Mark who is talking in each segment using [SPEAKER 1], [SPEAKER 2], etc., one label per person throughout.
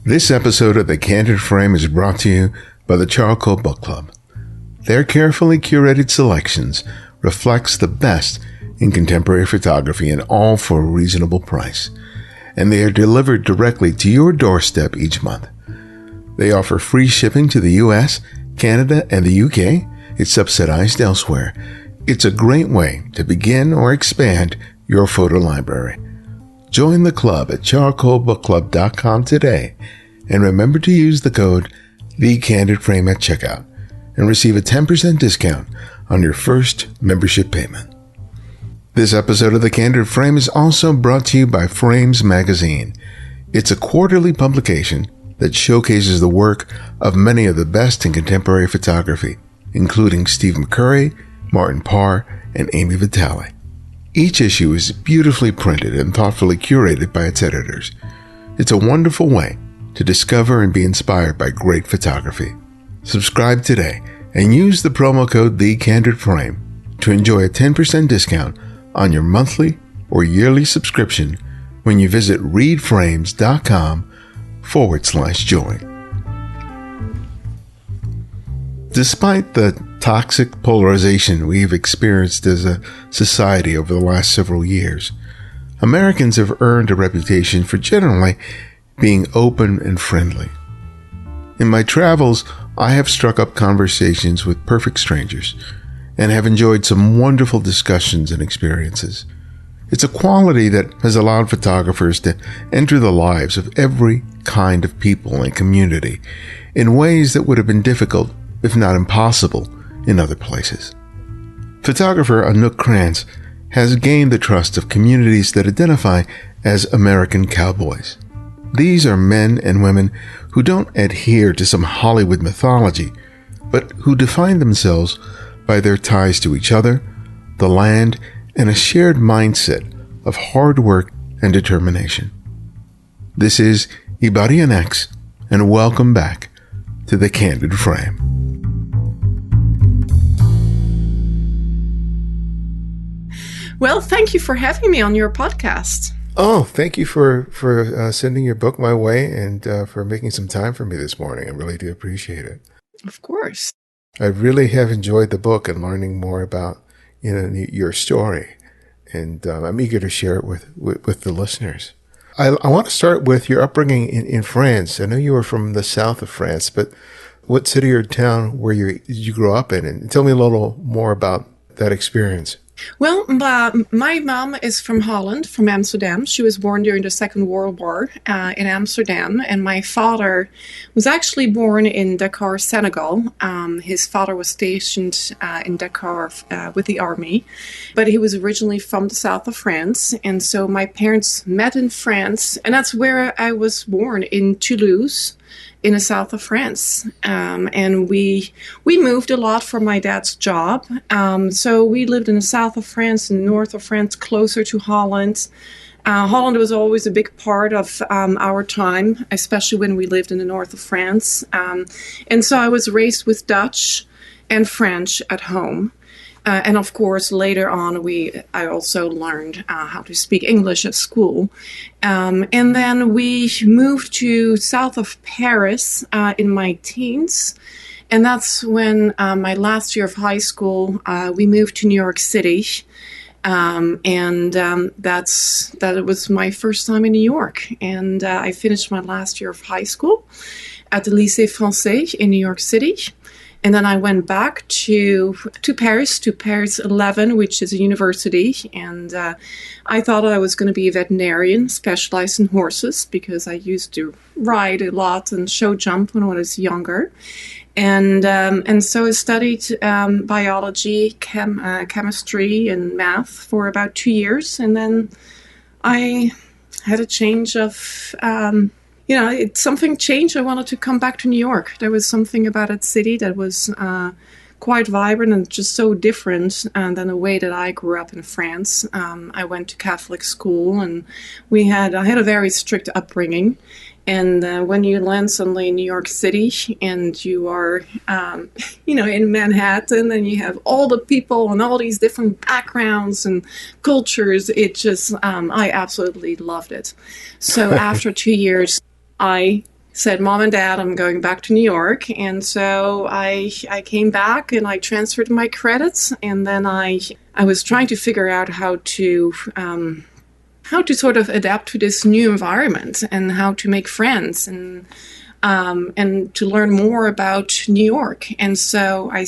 [SPEAKER 1] This episode of The Candid Frame is brought to you by the Charcoal Book Club. Their carefully curated selections reflects the best in contemporary photography, and all for a reasonable price. And they are delivered directly to your doorstep each month. They offer free shipping to the US, Canada, and the UK. It's subsidized elsewhere. It's a great way to begin or expand your photo library. Join the club at charcoalbookclub.com today, and remember to use the code TheCandidFrame at checkout and receive a 10% discount on your first membership payment. This episode of The Candid Frame is also brought to you by Frames Magazine. It's a quarterly publication that showcases the work of many of the best in contemporary photography, including Steve McCurry, Martin Parr, and Amy Vitale. Each issue is beautifully printed and thoughtfully curated by its editors. It's a wonderful way to discover and be inspired by great photography. Subscribe today and use the promo code TheCandidFrame to enjoy a 10% discount on your monthly or yearly subscription when you visit readframes.com/join. Despite the toxic polarization we've experienced as a society over the last several years, Americans have earned a reputation for generally being open and friendly. In my travels, I have struck up conversations with perfect strangers and have enjoyed some wonderful discussions and experiences. It's a quality that has allowed photographers to enter the lives of every kind of people and community in ways that would have been difficult, if not impossible, in other places. Photographer Anouk Krantz has gained the trust of communities that identify as American Cowboys. These are men and women who don't adhere to some Hollywood mythology, but who define themselves by their ties to each other, the land, and a shared mindset of hard work and determination. This is Ibarian X, and welcome back to The Candid Frame.
[SPEAKER 2] Well, thank you for having me on your podcast.
[SPEAKER 1] Oh, thank you for sending your book my way and for making some time for me this morning. I really do appreciate it.
[SPEAKER 2] Of course.
[SPEAKER 1] I really have enjoyed the book and learning more about your story, and I'm eager to share it with the listeners. I want to start with your upbringing in France. I know you were from the south of France, but what city or town did you grow up in? And tell me a little more about that experience.
[SPEAKER 2] Well, my mom is from Holland, from Amsterdam. She was born during the Second World War in Amsterdam. And my father was actually born in Dakar, Senegal. His father was stationed in Dakar with the army. But he was originally from the south of France. And so my parents met in France. And that's where I was born, in Toulouse, in the south of France. And we moved a lot for my dad's job. So we lived in the south of France and north of France, closer to Holland. Holland was always a big part of our time, especially when we lived in the north of France. And so I was raised with Dutch and French at home. And of course, later on, I also learned how to speak English at school. And then we moved to south of Paris in my teens. And that's when my last year of high school, we moved to New York City. That was my first time in New York. And I finished my last year of high school at the Lycee Francais in New York City. And then I went back to Paris 11, which is a university. And I thought I was going to be a veterinarian, specialized in horses, because I used to ride a lot and show jump when I was younger. And so I studied biology, chemistry, and math for about 2 years. And then I had a change of... something changed. I wanted to come back to New York. There was something about that city that was quite vibrant and just so different than the way that I grew up in France. I went to Catholic school, and I had a very strict upbringing. And when you land suddenly in New York City and you are, in Manhattan, and you have all the people and all these different backgrounds and cultures, I absolutely loved it. So after 2 years, I said, Mom and Dad, I'm going back to New York. And so I came back and I transferred my credits. And then I was trying to figure out how to sort of adapt to this new environment and how to make friends and to learn more about New York. And so I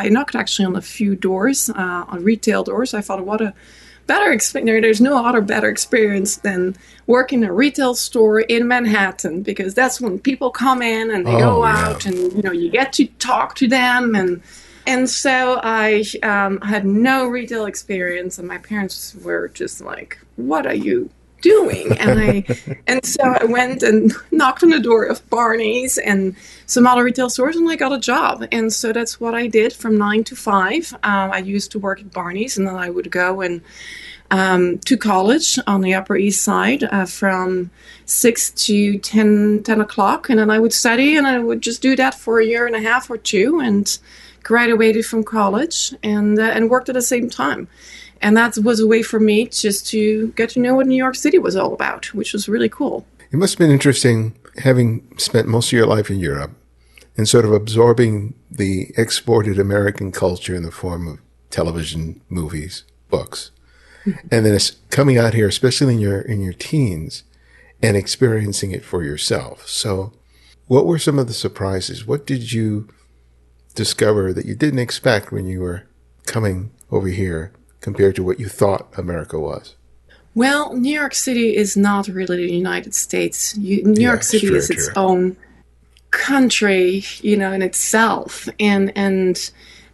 [SPEAKER 2] knocked actually on a few doors, on retail doors. I thought, what a better experience. There's no other better experience than working in a retail store in Manhattan, because that's when people come in and they go out and, you get to talk to them. And so I had no retail experience, and my parents were just like, what are you doing? And so I went and knocked on the door of Barney's and some other retail stores, and I got a job. And so that's what I did from 9 to 5. I used to work at Barney's, and then I would go and to college on the Upper East Side from 6 to 10 o'clock. And then I would study, and I would just do that for a year and a half or two, and graduated from college and worked at the same time. And that was a way for me just to get to know what New York City was all about, which was really cool.
[SPEAKER 1] It must have been interesting having spent most of your life in Europe and sort of absorbing the exported American culture in the form of television, movies, books. And then it's coming out here, especially in your teens, and experiencing it for yourself. So what were some of the surprises? What did you discover that you didn't expect when you were coming over here compared to what you thought America was?
[SPEAKER 2] Well, New York City is not really the United States. New York City is its own country, in itself. And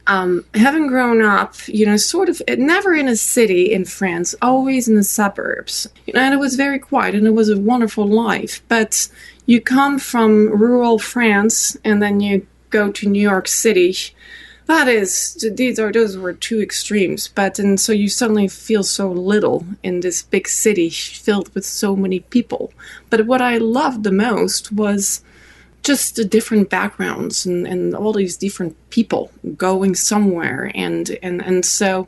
[SPEAKER 2] having grown up, sort of never in a city in France, always in the suburbs, and it was very quiet and it was a wonderful life. But you come from rural France and then you go to New York City. Those were two extremes, and so you suddenly feel so little in this big city filled with so many people. But what I loved the most was just the different backgrounds and all these different people going somewhere. And so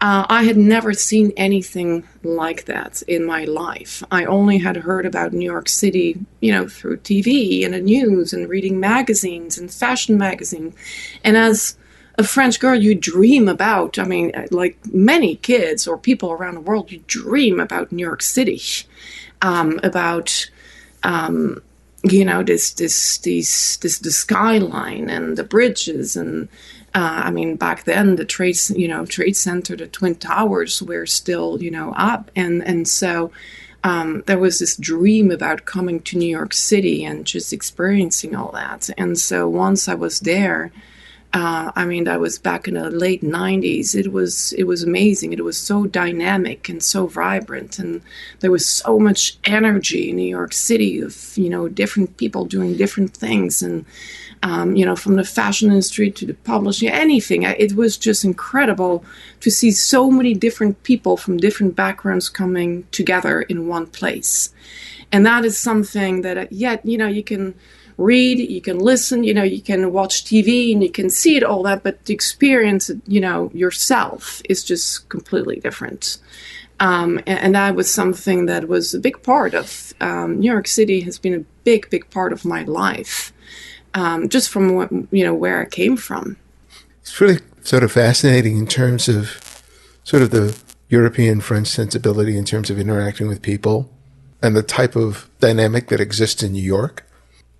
[SPEAKER 2] I had never seen anything like that in my life. I only had heard about New York City, through TV and the news and reading magazines and fashion magazines. And as a French girl, you dream about, like many kids or people around the world, you dream about New York City, about the skyline and the bridges and back then the trade center, the Twin Towers were still up, and so there was this dream about coming to New York City and just experiencing all that. And so once I was there, that was back in the late 90s. It was amazing. It was so dynamic and so vibrant, and there was so much energy in New York City of, different people doing different things, and, from the fashion industry to the publishing, anything. It was just incredible to see so many different people from different backgrounds coming together in one place. And that is something that, you can read, you can listen, you can watch TV and you can see it, all that, but the experience, yourself is just completely different. And that was something that was a big part of, New York City has been a big, big part of my life, just from what, where I came from.
[SPEAKER 1] It's really sort of fascinating in terms of sort of the European French sensibility in terms of interacting with people and the type of dynamic that exists in New York.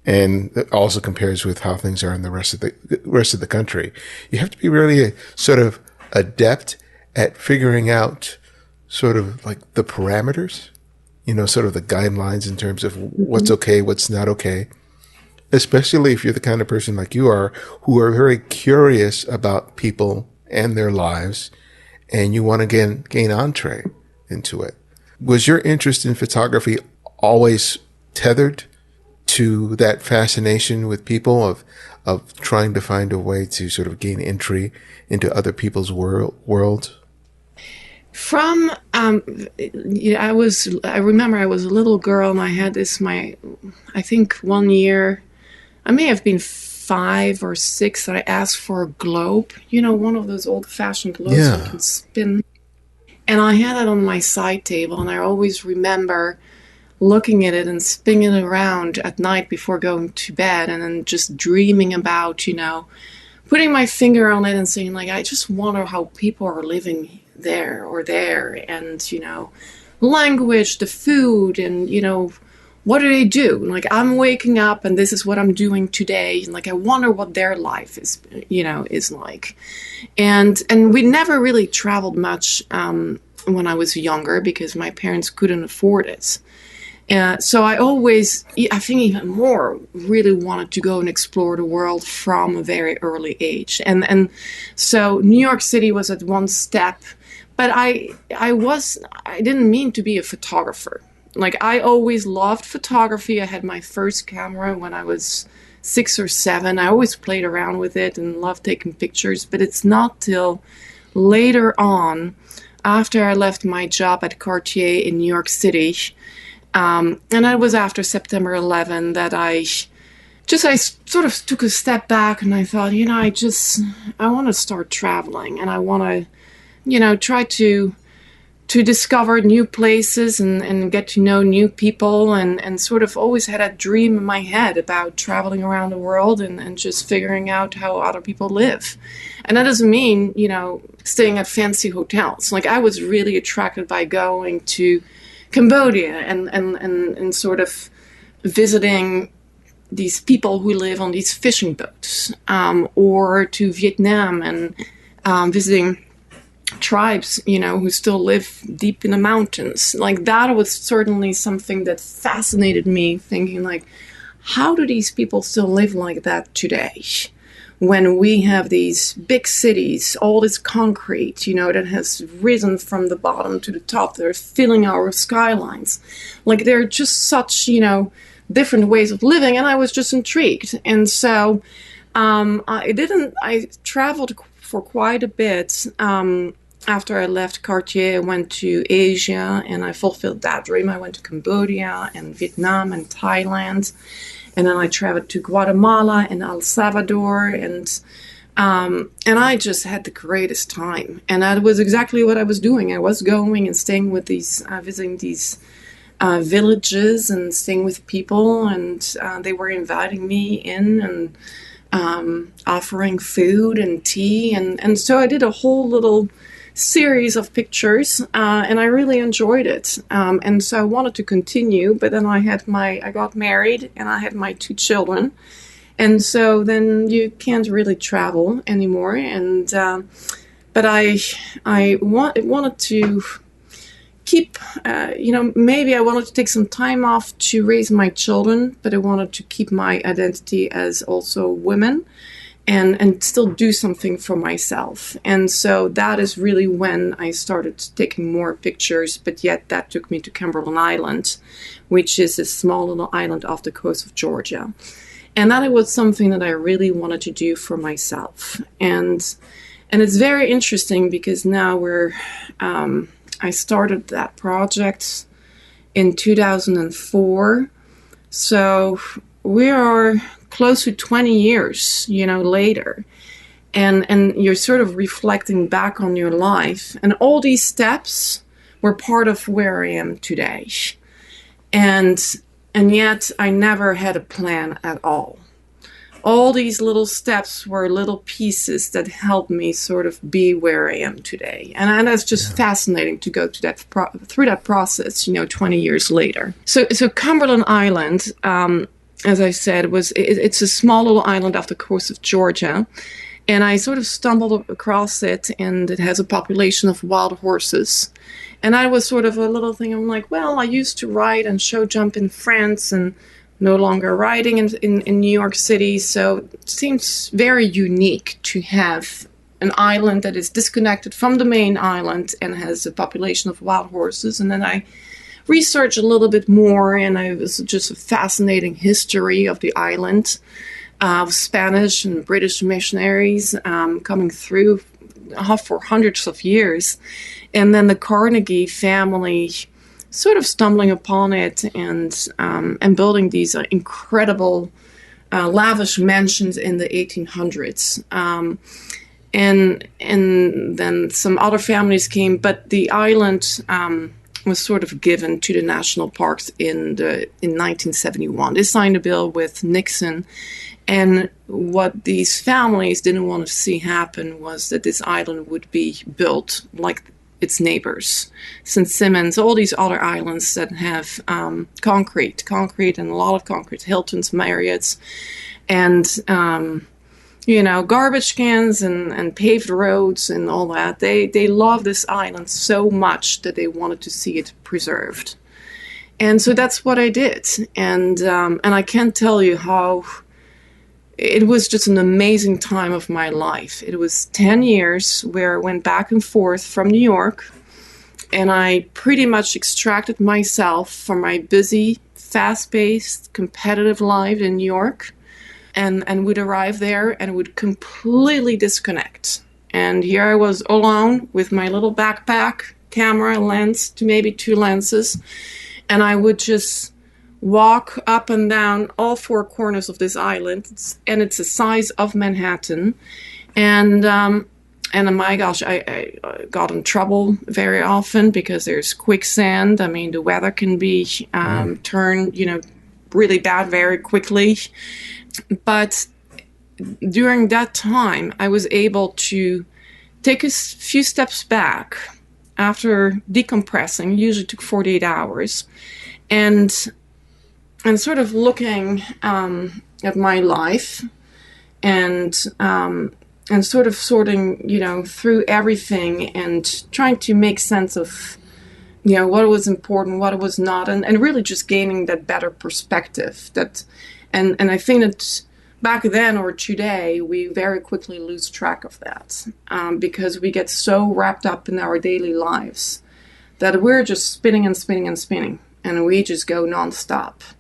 [SPEAKER 1] And it also compares with how things are in the rest of the country. You have to be really sort of adept at figuring out sort of like the parameters, sort of the guidelines in terms of what's okay, what's not okay. Especially if you're the kind of person like you are, who are very curious about people and their lives, and you want to gain entree into it. Was your interest in photography always tethered to that fascination with people of trying to find a way to sort of gain entry into other people's world?
[SPEAKER 2] From, I remember I was a little girl and I had I think one year, I may have been 5 or 6, that I asked for a globe, one of those old fashioned globes that can spin. And I had it on my side table, and I always remember looking at it and spinning it around at night before going to bed, and then just dreaming about, putting my finger on it and saying, like, I just wonder how people are living there or there, and, language, the food, and, what do they do? Like, I'm waking up and this is what I'm doing today. And, like, I wonder what their life is like. And we never really traveled much when I was younger because my parents couldn't afford it. So I always, I think even more, really wanted to go and explore the world from a very early age. And so New York City was at one step, but I didn't mean to be a photographer. Like, I always loved photography. I had my first camera when I was 6 or 7. I always played around with it and loved taking pictures, but it's not till later on, after I left my job at Cartier in New York City, and that was after September 11, that I sort of took a step back and I thought, I want to start traveling, and I want to, try to discover new places and get to know new people, and sort of always had a dream in my head about traveling around the world and just figuring out how other people live. And that doesn't mean, staying at fancy hotels. Like, I was really attracted by going to Cambodia and sort of visiting these people who live on these fishing boats, or to Vietnam and visiting tribes, who still live deep in the mountains. Like, that was certainly something that fascinated me, thinking, like, how do these people still live like that today? When we have these big cities, all this concrete, that has risen from the bottom to the top, they're filling our skylines. Like, they're just such, different ways of living, and I was just intrigued. And so I traveled for quite a bit. After I left Cartier, I went to Asia, and I fulfilled that dream. I went to Cambodia and Vietnam and Thailand, and then I traveled to Guatemala and El Salvador, and I just had the greatest time. And that was exactly what I was doing. I was going and staying with these, visiting these villages and staying with people, and they were inviting me in and offering food and tea, and so I did a whole little series of pictures, and I really enjoyed it, and so I wanted to continue, but then I got married and I had my 2 children, and so then you can't really travel anymore, and but I wanted to keep, maybe I wanted to take some time off to raise my children, but I wanted to keep my identity as also women, and still do something for myself. And so that is really when I started taking more pictures, but yet that took me to Cumberland Island, which is a small little island off the coast of Georgia. And that was something that I really wanted to do for myself. And it's very interesting because now I started that project in 2004. So we are close to 20 years, later. And you're sort of reflecting back on your life. And all these steps were part of where I am today. And yet I never had a plan at all. All these little steps were little pieces that helped me sort of be where I am today. And that's just fascinating to go to through that process, 20 years later. So Cumberland Island, as I said, it's a small little island off the coast of Georgia. And I sort of stumbled across it, and it has a population of wild horses. And I was sort of a little thing, I'm like, well, I used to ride and show jump in France, and no longer riding in New York City, so it seems very unique to have an island that is disconnected from the main island and has a population of wild horses. And then I researched a little bit more, and it was just a fascinating history of the island, of Spanish and British missionaries coming through for hundreds of years. And then the Carnegie family sort of stumbling upon it and building these incredible lavish mansions in the 1800s. And then some other families came, but the island was sort of given to the national parks in 1971. They signed a bill with Nixon, and what these families didn't want to see happen was that this island would be built like its neighbors, St. Simons, all these other islands that have concrete and a lot of concrete, Hilton's, Marriott's, and garbage cans and paved roads and all that. They love this island so much that they wanted to see it preserved. And so that's what I did. And I can't tell you how it was just an amazing time of my life. It was 10 years where I went back and forth from New York, and I pretty much extracted myself from my busy, fast-paced, competitive life in New York, and would arrive there and would completely disconnect. And here I was alone with my little backpack, camera, lens, to maybe 2 lenses, and I would just walk up and down all 4 corners of this island, and it's the size of Manhattan. And my gosh, I got in trouble very often because there's quicksand. I mean, the weather can be turn really bad very quickly. But during that time, I was able to take a few steps back after decompressing. Usually took 48 hours, and sort of looking at my life and sort of sorting, through everything and trying to make sense of, what was important, what was not, and really just gaining that better perspective. And I think that back then or today, we very quickly lose track of that because we get so wrapped up in our daily lives that we're just spinning and spinning and spinning, and we just go nonstop.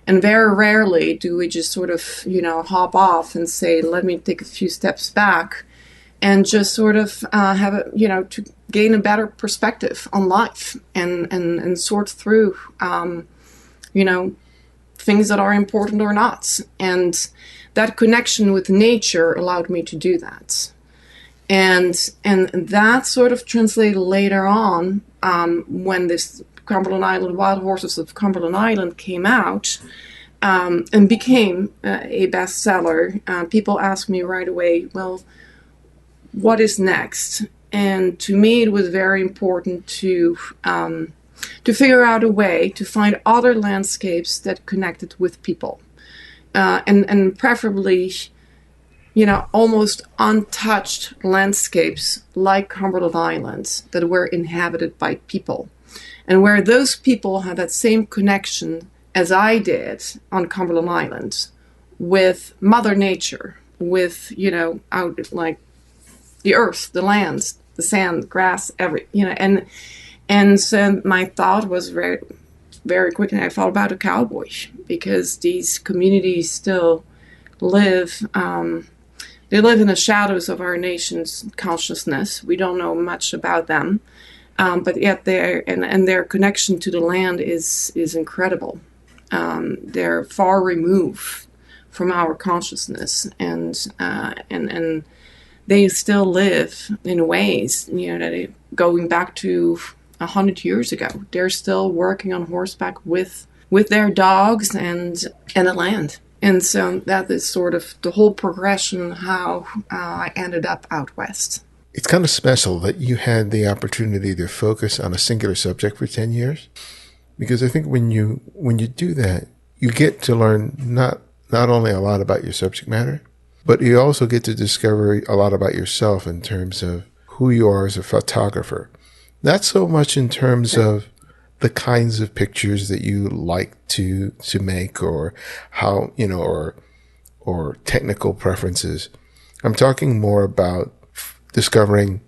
[SPEAKER 2] And very rarely do we just sort of, hop off and say, let me take a few steps back and just sort of have to gain a better perspective on life and sort through, things that are important or not. And that connection with nature allowed me to do that. And that sort of translated later on when this Cumberland Island, Wild Horses of Cumberland Island came out and became a bestseller. People asked me right away, well, what is next? And to me, it was very important to figure out a way to find other landscapes that connected with people, and preferably, almost untouched landscapes like Cumberland Island that were inhabited by people. And where those people had that same connection as I did on Cumberland Island with Mother Nature, with, out like the earth, the land, the sand, grass, and so my thought was very, very quick, and I thought about a cowboy, because these communities still live, they live in the shadows of our nation's consciousness. We don't know much about them. But yet their connection to the land is incredible. They're far removed from our consciousness, and they still live in ways, that going back to 100 years ago. They're still working on horseback with their dogs and the land. And so that is sort of the whole progression how I ended up out west.
[SPEAKER 1] It's kind of special that you had the opportunity to focus on a singular subject for 10 years, because I think when you do that, you get to learn not only a lot about your subject matter, but you also get to discover a lot about yourself in terms of who you are as a photographer. Not so much in terms of the kinds of pictures that you like to make, or how, or technical preferences. I'm talking more about discovering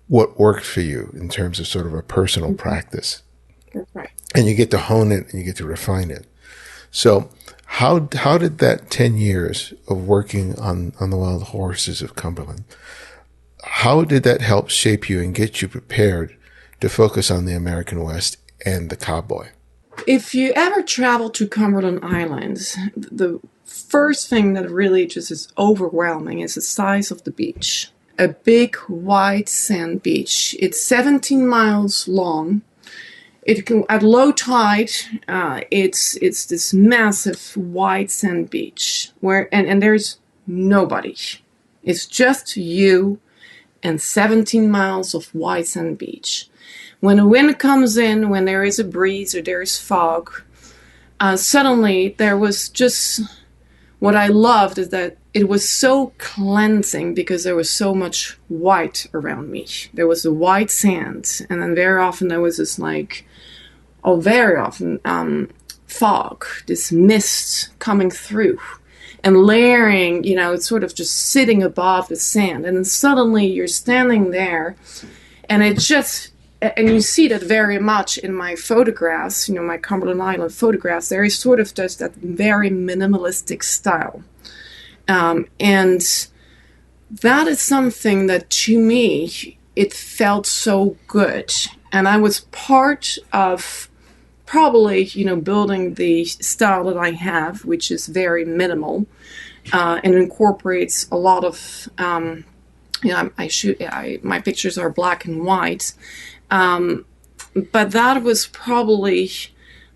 [SPEAKER 1] what worked for you in terms of sort of a personal practice.
[SPEAKER 2] That's right.
[SPEAKER 1] And you get to hone it and you get to refine it. So how did that 10 years of working on the wild horses of Cumberland, how did that help shape you and get you prepared to focus on the American West and the cowboy?
[SPEAKER 2] If you ever travel to Cumberland Island, the first thing that really just is overwhelming is the size of the beach. A big white sand beach. It's 17 miles long. it can, at low tide, it's this massive white sand beach where and there's nobody. It's just you and 17 miles of white sand beach. When the wind comes in, when there is a breeze or there is fog, suddenly there was just, what I loved is that it was so cleansing because there was so much white around me. There was the white sand, and then very often there was this fog, this mist coming through and layering, it's sort of just sitting above the sand. And then suddenly you're standing there, and you see that very much in my photographs, my Cumberland Island photographs. There is sort of just that very minimalistic style. And that is something that, to me, it felt so good. And I was part of probably, building the style that I have, which is very minimal, and incorporates a lot of, my pictures are black and white. But that was probably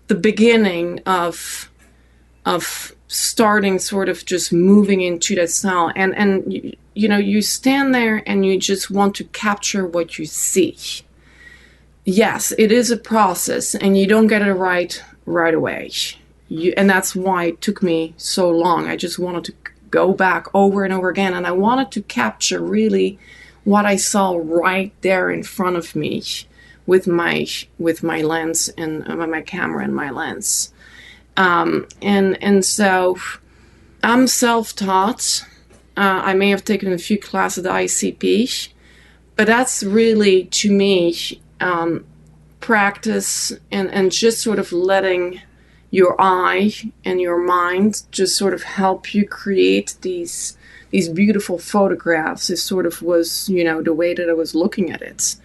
[SPEAKER 2] the beginning of starting sort of just moving into that style. And you stand there and you just want to capture what you see. Yes, it is a process, and you don't get it right away. And that's why it took me so long. I just wanted to go back over and over again, and I wanted to capture really what I saw right there in front of me with my lens and my camera and my lens. And so I'm self-taught. I may have taken a few classes at ICP, but that's really, to me, practice and just sort of letting your eye and your mind just sort of help you create these beautiful photographs. It sort of was, the way that I was looking at it.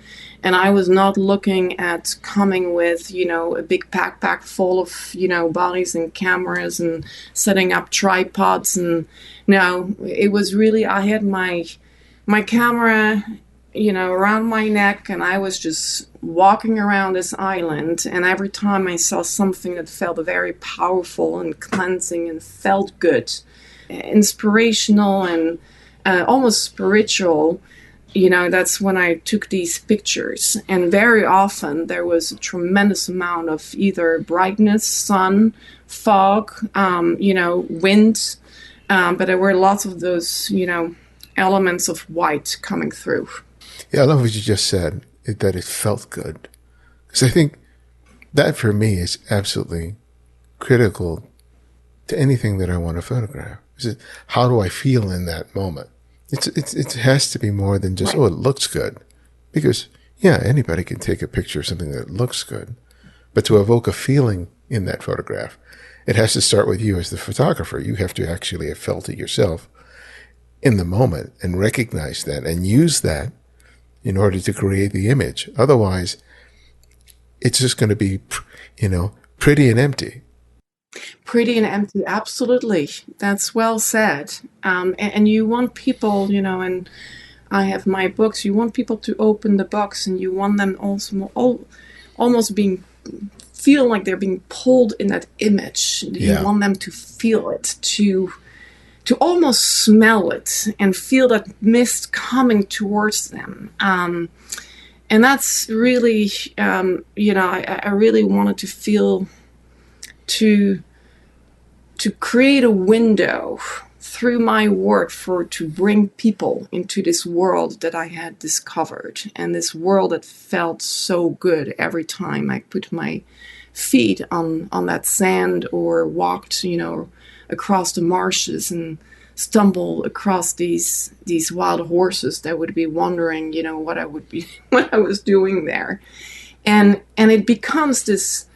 [SPEAKER 2] And I was not looking at coming with, a big backpack full of, bodies and cameras and setting up tripods. And no, it was really, I had my camera, around my neck, and I was just walking around this island. And every time I saw something that felt very powerful and cleansing and felt good, inspirational and almost spiritual, that's when I took these pictures. And very often there was a tremendous amount of either brightness, sun, fog, wind, but there were lots of those, elements of white coming through.
[SPEAKER 1] Yeah, I love what you just said, that it felt good. Because I think that for me is absolutely critical to anything that I want to photograph. How do I feel in that moment? It has to be more than just, right. Oh, it looks good. Because, yeah, anybody can take a picture of something that looks good. But to evoke a feeling in that photograph, it has to start with you as the photographer. You have to actually have felt it yourself in the moment and recognize that and use that in order to create the image. Otherwise, it's just going to be, pretty and empty.
[SPEAKER 2] Pretty and empty, absolutely. That's well said. And you want people, and I have my books, you want people to open the box, and you want them also almost feel like they're being pulled in that image.
[SPEAKER 1] Yeah.
[SPEAKER 2] You want them to feel it, to almost smell it and feel that mist coming towards them. And that's really, I really wanted to feel, to create a window through my work to bring people into this world that I had discovered, and this world that felt so good every time I put my feet on that sand or walked, across the marshes and stumble across these wild horses that would be wondering, what I was doing there. And it becomes this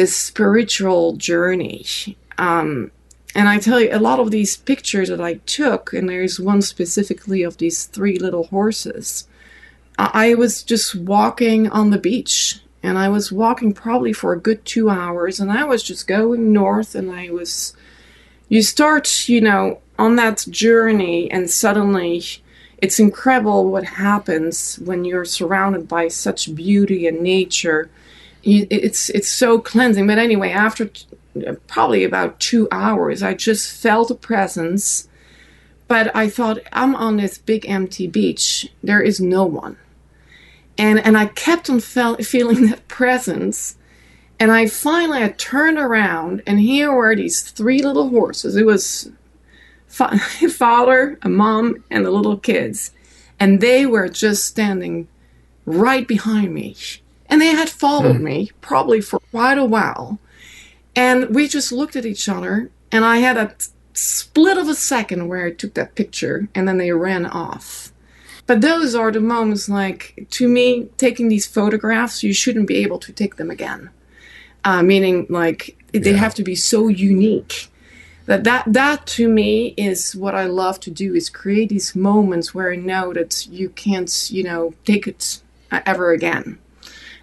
[SPEAKER 2] spiritual journey. And I tell you, a lot of these pictures that I took, and there's one specifically of these 3 little horses, I was just walking on the beach, and I was walking probably for a good 2 hours, and I was just going north, and you start, on that journey, and suddenly it's incredible what happens when you're surrounded by such beauty and nature. it's so cleansing. But anyway, after probably about 2 hours, I just felt a presence. But I thought, I'm on this big empty beach. There is no one. And I kept on feeling that presence. And I turned around, and here were these 3 little horses. It was a father, a mom, and the little kids. And they were just standing right behind me. And they had followed me probably for quite a while. And we just looked at each other, and I had a split of a second where I took that picture, and then they ran off. But those are the moments, like, to me, taking these photographs, you shouldn't be able to take them again. Meaning, like, they have to be so unique. That to me is what I love to do, is create these moments where I know that you can't, take it ever again.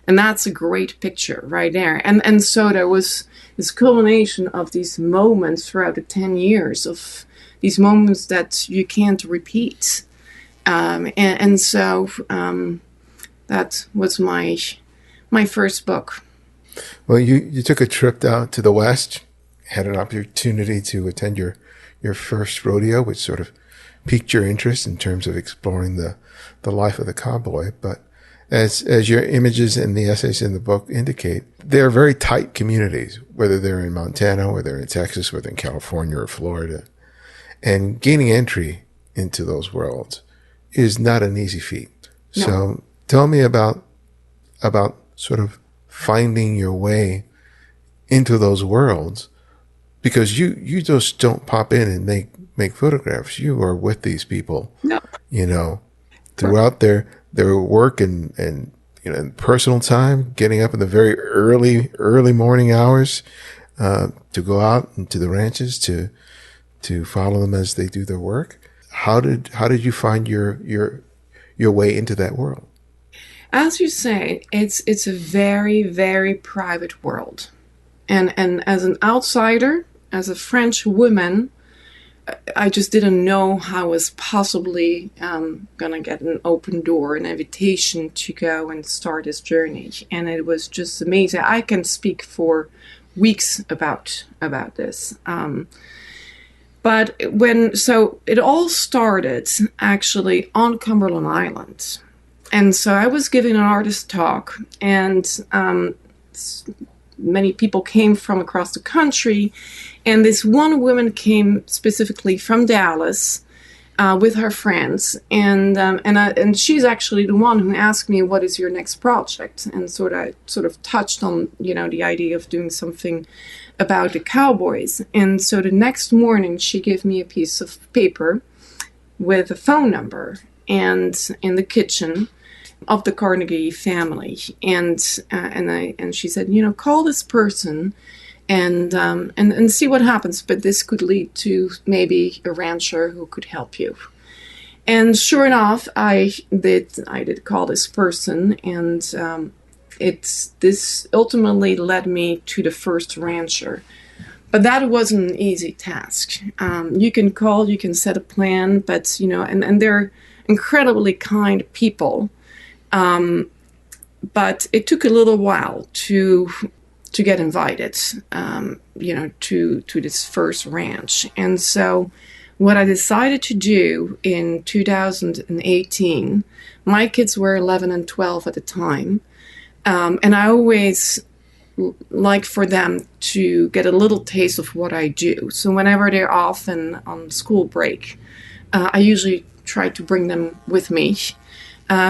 [SPEAKER 2] And that's a great picture right there. And so there was this culmination of these moments throughout the 10 years of these moments that you can't repeat. So that was my first book.
[SPEAKER 1] Well, you took a trip down to the West, had an opportunity to attend your first rodeo, which sort of piqued your interest in terms of exploring the life of the cowboy. But as your images and the essays in the book indicate, they're very tight communities, whether they're in Montana, whether they're in Texas, whether in California or Florida. And gaining entry into those worlds is not an easy feat. No. So tell me about sort of finding your way into those worlds, because you just don't pop in and make photographs. You are with these people, throughout their work and personal time, getting up in the very early morning hours to go out into the ranches to follow them as they do their work. How did you find your way into that world?
[SPEAKER 2] As you say, it's a very, very private world. And as an outsider, as a French woman, I just didn't know how I was possibly going to get an open door, an invitation to go and start this journey. And it was just amazing. I can speak for weeks about this. But it all started actually on Cumberland Island. And so I was giving an artist talk, and many people came from across the country. And this one woman came specifically from Dallas with her friends. And she's actually the one who asked me, what is your next project? And sort of touched on, the idea of doing something about the Cowboys. And so the next morning she gave me a piece of paper with a phone number and in the kitchen of the Carnegie family. And she said, call this person and see what happens. But this could lead to maybe a rancher who could help you. And sure enough, I did call this person, and this ultimately led me to the first rancher. But that wasn't an easy task. You can call, you can set a plan, but and they're incredibly kind people. But it took a little while to get invited, to this first ranch. And so what I decided to do in 2018, my kids were 11 and 12 at the time, and I always like for them to get a little taste of what I do. So whenever they're off and on school break, I usually try to bring them with me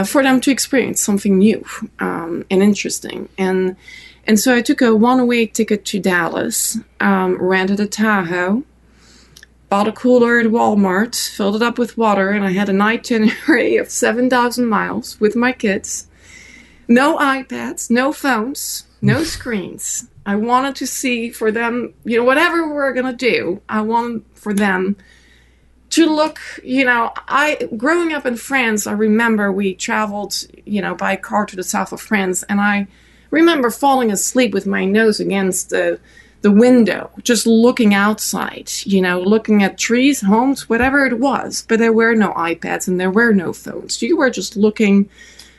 [SPEAKER 2] for them to experience something new and interesting. And so I took a one-way ticket to Dallas, rented a Tahoe, bought a cooler at Walmart, filled it up with water, and I had an itinerary of 7,000 miles with my kids. No iPads, no phones, no screens. I wanted to see for them, whatever we're going to do, I wanted for them to look, growing up in France, I remember we traveled, by car to the south of France, and I remember falling asleep with my nose against the window, just looking outside, looking at trees, homes, whatever it was. But there were no iPads and there were no phones. You were just looking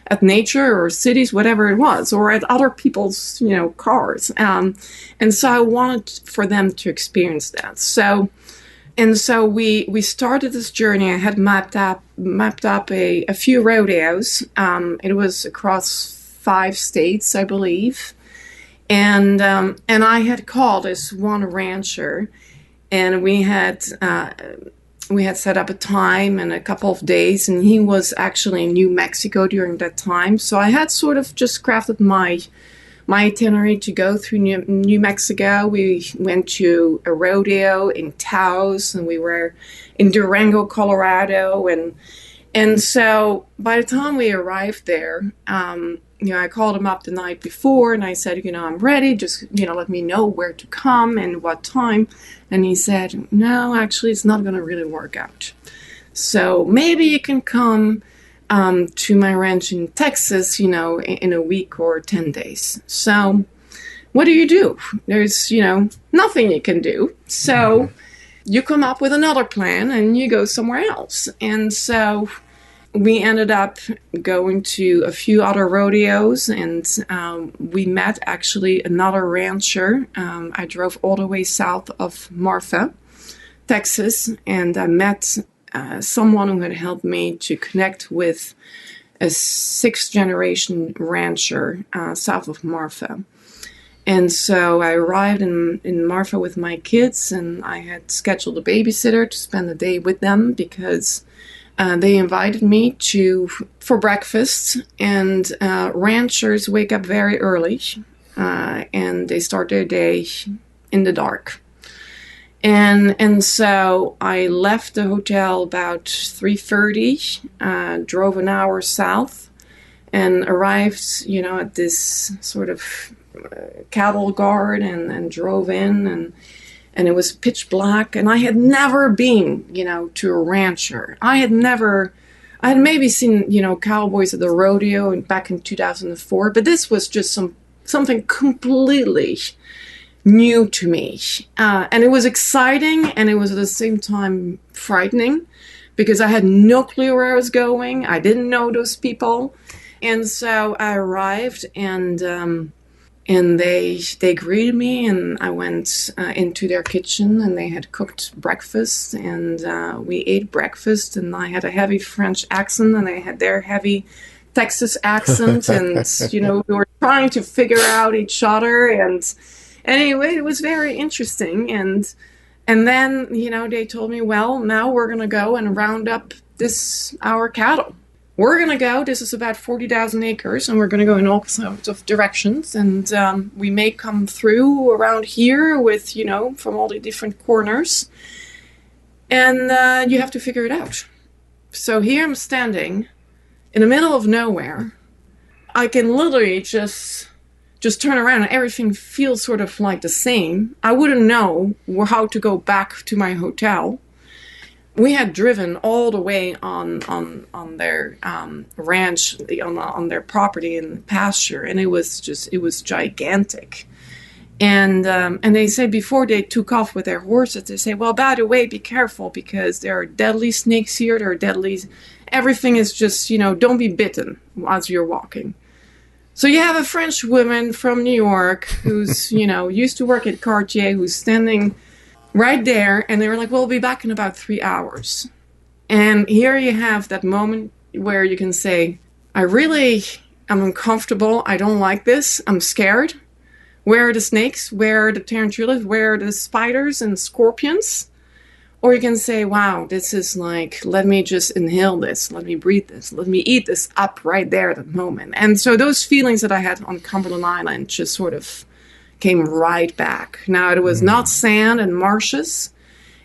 [SPEAKER 2] at nature or cities, whatever it was, or at other people's, cars. And so I wanted for them to experience that. So we started this journey. I had mapped up a few rodeos. It was across 5 states, I believe. And I had called this one rancher, and we had set up a time and a couple of days, and he was actually in New Mexico during that time. So I had sort of just crafted my itinerary to go through New Mexico. We went to a rodeo in Taos, and we were in Durango, Colorado, and so by the time we arrived there, I called him up the night before, and I said, I'm ready. Just, let me know where to come and what time. And he said, no, actually, it's not going to really work out. So maybe you can come to my ranch in Texas, in a week or 10 days. So what do? There's, nothing you can do. So you come up with another plan and you go somewhere else. And so we ended up going to a few other rodeos, and we met actually another rancher. I drove all the way south of Marfa, Texas, and I met someone who had helped me to connect with a 6th-generation rancher south of Marfa. And so I arrived in Marfa with my kids, and I had scheduled a babysitter to spend the day with them because they invited me for breakfast, and ranchers wake up very early, and they start their day in the dark. And so I left the hotel about 3:30, drove an hour south, and arrived, at this sort of cattle guard, and drove in, and it was pitch black, and I had never been, to a rancher. I had maybe seen, cowboys at the rodeo back in 2004, but this was just something completely new to me. And it was exciting, and it was at the same time frightening, because I had no clue where I was going. I didn't know those people. And so I arrived, and they greeted me, and I went into their kitchen, and they had cooked breakfast, and we ate breakfast, and I had a heavy French accent, and they had their heavy Texas accent, and we were trying to figure out each other, and anyway, it was very interesting, and then they told me, well, now we're gonna go and round up our cattle. We're going to go, this is about 40,000 acres, and we're going to go in all sorts of directions. And we may come through around here with, from all the different corners. And you have to figure it out. So here I'm standing in the middle of nowhere. I can literally just turn around and everything feels sort of like the same. I wouldn't know how to go back to my hotel. We had driven all the way on their ranch, on their property in the pasture, and it was gigantic. And they say before they took off with their horses, they say, well, by the way, be careful, because there are deadly snakes here. There are deadly, everything is just, don't be bitten as you're walking. So you have a French woman from New York who's, used to work at Cartier, who's standing right there, and they were like, we'll be back in about 3 hours. And here you have that moment where you can say, I really am uncomfortable. I don't like this. I'm scared. Where are the snakes? Where are the tarantulas? Where are the spiders and scorpions? Or you can say, wow, this is like, let me just inhale this. Let me breathe this. Let me eat this up right there at that moment. And so those feelings that I had on Cumberland Island just sort of came right back. Now, it was not sand and marshes.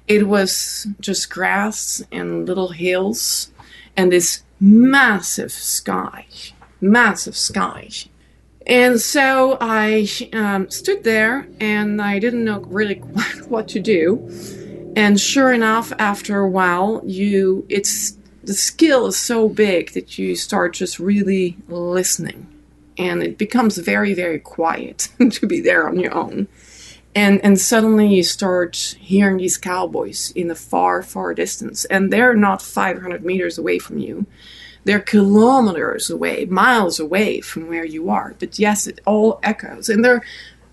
[SPEAKER 2] It was just grass and little hills and this massive sky. And so I stood there, and I didn't know really quite what to do. And sure enough, after a while, the skill is so big that you start just really listening. And it becomes very, very quiet to be there on your own. And suddenly you start hearing these cowboys in the far, far distance. And they're not 500 meters away from you. They're kilometers away, miles away from where you are. But yes, it all echoes. And they're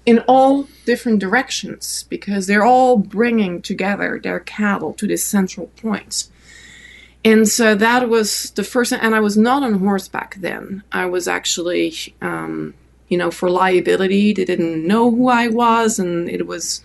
[SPEAKER 2] in all different directions because they're all bringing together their cattle to this central point. And so that was the first, and I was not on horseback then. I was actually, for liability. They didn't know who I was, and it was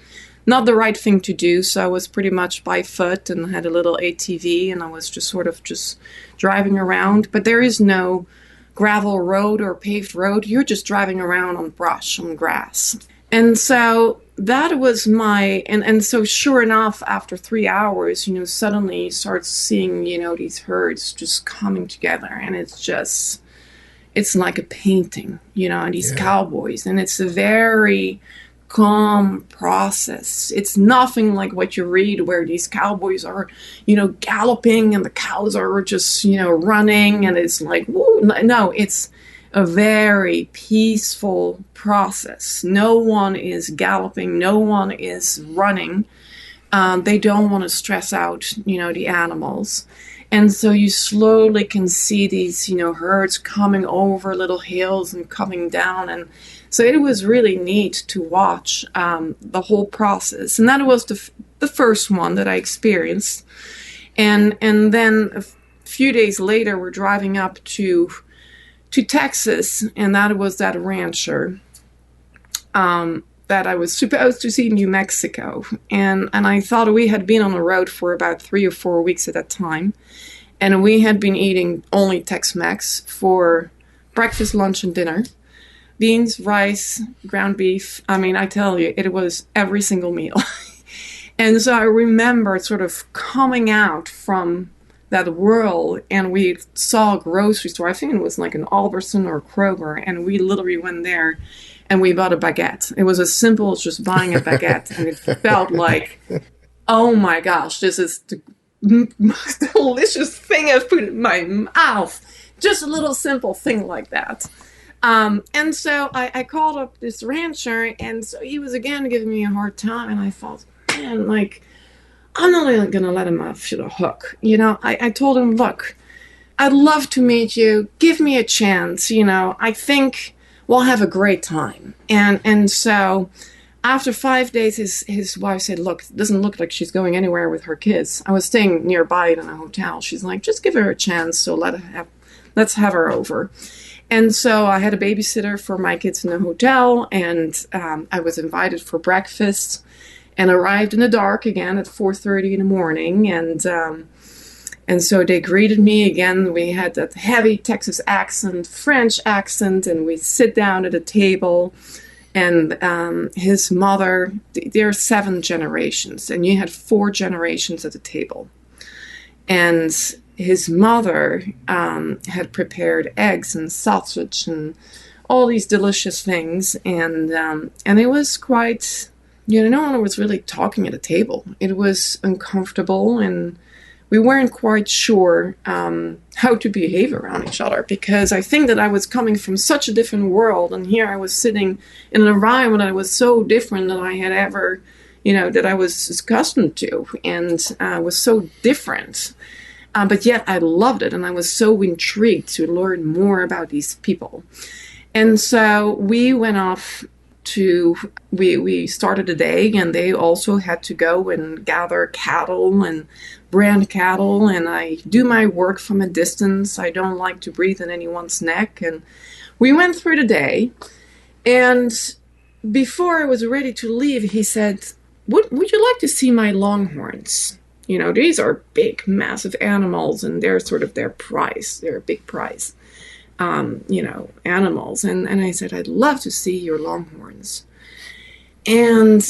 [SPEAKER 2] not the right thing to do. So I was pretty much by foot and had a little ATV, and I was just sort of just driving around. But there is no gravel road or paved road. You're just driving around on brush, on grass. And so that was and so sure enough, after 3 hours, suddenly you start seeing, these herds just coming together. And it's like a painting, and these cowboys. And it's a very calm process. It's nothing like what you read where these cowboys are, galloping and the cows are just, running. And it's like, whoa. No, it's a very peaceful process. No one is galloping. No one is running. They don't want to stress out, the animals. And so you slowly can see these, herds coming over little hills and coming down. And so it was really neat to watch the whole process. And that was the first one that I experienced. And then a few days later, we're driving up to Texas, and that was that rancher that I was supposed to see in New Mexico. And I thought we had been on the road for about 3 or 4 weeks at that time. And we had been eating only Tex-Mex for breakfast, lunch, and dinner. Beans, rice, ground beef. I mean, I tell you, it was every single meal. And so I remember sort of coming out from that world, and we saw a grocery store. I think it was like an Albertson or Kroger, and we literally went there and we bought a baguette. It was as simple as just buying a baguette, and it felt like, oh my gosh, this is the most delicious thing I've put in my mouth. Just a little simple thing like that. And so I called up this rancher, and so he was again giving me a hard time, and I thought, man, like, I'm not really going to let him off the hook. I told him, look, I'd love to meet you. Give me a chance. I think we'll have a great time. And so after 5 days, his wife said, look, it doesn't look like she's going anywhere with her kids. I was staying nearby in a hotel. She's like, just give her a chance. So let's have her over. And so I had a babysitter for my kids in the hotel, and I was invited for breakfast. And arrived in the dark again at 4:30 in the morning, and so they greeted me again. We had that heavy Texas accent, French accent, and we sit down at a table. And his mother, there are 7 generations, and you had 4 generations at the table. And his mother had prepared eggs and sausage and all these delicious things, and it was quite. No one was really talking at a table. It was uncomfortable, and we weren't quite sure how to behave around each other, because I think that I was coming from such a different world, and here I was sitting in an environment that was so different than I had ever, that I was accustomed to, and was so different. But yet I loved it, and I was so intrigued to learn more about these people. And so we went off we started a day, and they also had to go and gather cattle and brand cattle, and I do my work from a distance. I don't like to breathe in anyone's neck. And we went through the day, and before I was ready to leave, he said, would you like to see my longhorns? These are big, massive animals, and they're sort of their prize. They're a big prize. Animals. And I said, I'd love to see your longhorns. And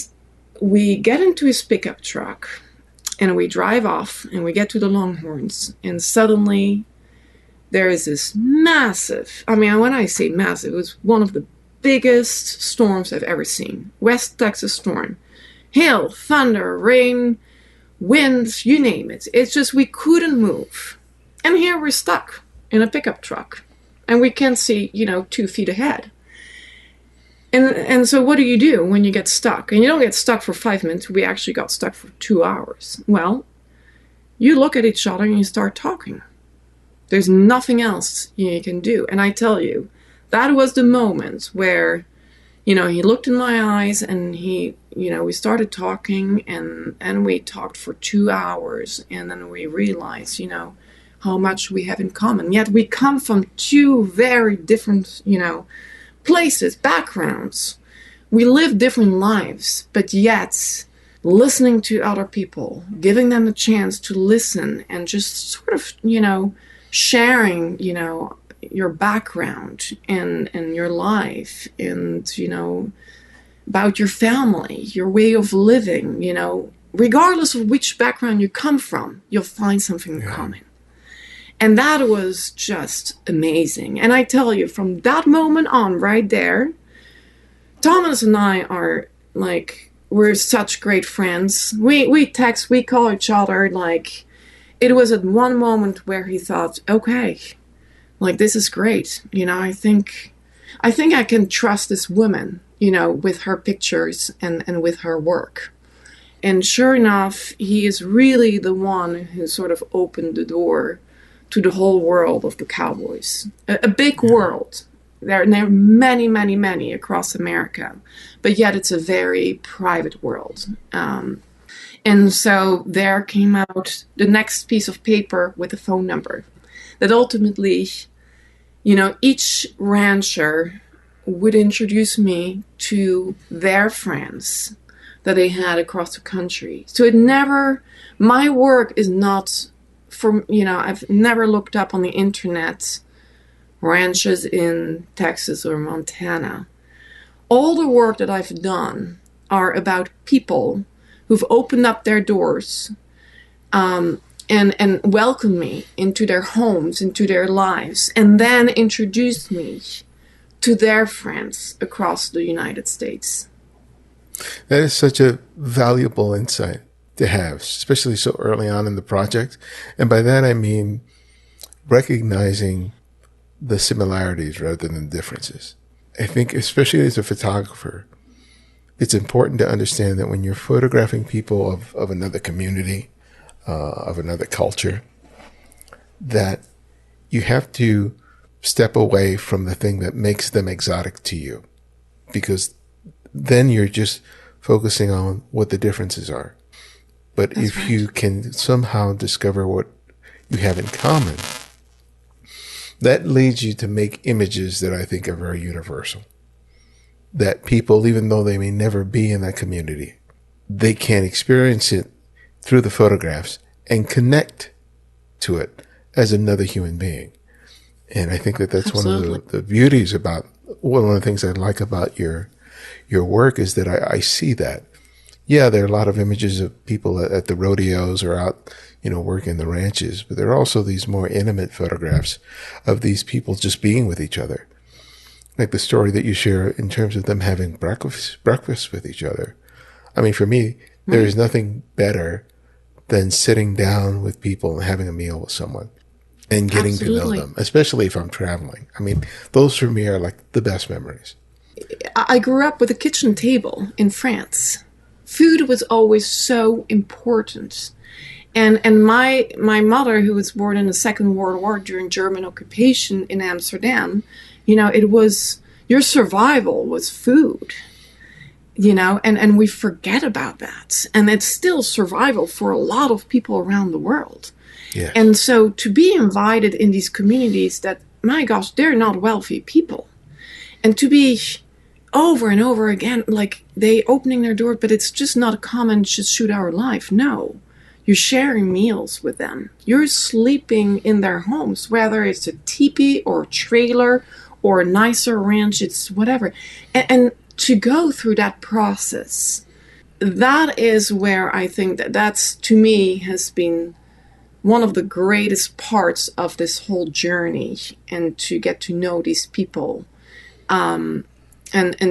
[SPEAKER 2] we get into his pickup truck, and we drive off, and we get to the longhorns, and suddenly there is this massive, when I say massive, it was one of the biggest storms I've ever seen. West Texas storm. Hail, thunder, rain, winds, you name it. It's just we couldn't move. And here we're stuck in a pickup truck. And we can't see, 2 feet ahead. And so what do you do when you get stuck? And you don't get stuck for 5 minutes. We actually got stuck for 2 hours. Well, you look at each other and you start talking. There's nothing else you can do. And I tell you, that was the moment where, he looked in my eyes and we started talking and we talked for 2 hours. And then we realized, how much we have in common. Yet we come from two very different, places, backgrounds. We live different lives, but yet listening to other people, giving them a chance to listen and just sort of, sharing, your background and your life and, about your family, your way of living, regardless of which background you come from, you'll find something in common. And that was just amazing. And I tell you, from that moment on right there, Thomas and I are we're such great friends. We text, we call each other. It was at one moment where he thought, okay, this is great. I think I can trust this woman, with her pictures and with her work. And sure enough, he is really the one who sort of opened the door to the whole world of the Cowboys. A big world. There are many, many, many across America, but yet it's a very private world. And so there came out the next piece of paper with a phone number that ultimately, each rancher would introduce me to their friends that they had across the country. So my work is not I've never looked up on the internet ranches in Texas or Montana. All the work that I've done are about people who've opened up their doors and welcomed me into their homes, into their lives, and then introduced me to their friends across the United States.
[SPEAKER 1] That is such a valuable insight to have, especially so early on in the project. And by that, I mean recognizing the similarities rather than differences. I think, especially as a photographer, it's important to understand that when you're photographing people of another community, of another culture, that you have to step away from the thing that makes them exotic to you, because then you're just focusing on what the differences are. But if you can somehow discover what you have in common, that leads you to make images that I think are very universal. That people, even though they may never be in that community, they can experience it through the photographs and connect to it as another human being. And I think that that's Absolutely. One of the beauties about, one of the things I like about your work is that I see that. Yeah, there are a lot of images of people at the rodeos or out, working the ranches, but there are also these more intimate photographs of these people just being with each other. Like the story that you share in terms of them having breakfast with each other. I mean, for me, there is nothing better than sitting down with people and having a meal with someone and getting Absolutely. To know them, especially if I'm traveling. I mean, those for me are the best memories.
[SPEAKER 2] I grew up with a kitchen table in France. Food was always so important. And my mother, who was born in the Second World War during German occupation in Amsterdam, it was, your survival was food, and we forget about that. And it's still survival for a lot of people around the world. Yes. And so to be invited in these communities that, my gosh, they're not wealthy people. And to be over and over again, they opening their door, but it's just not a common just shoot our life. No, you're sharing meals with them. You're sleeping in their homes, whether it's a teepee or a trailer or a nicer ranch, it's whatever. And to go through that process, that is where I think that's, to me, has been one of the greatest parts of this whole journey, and to get to know these people. And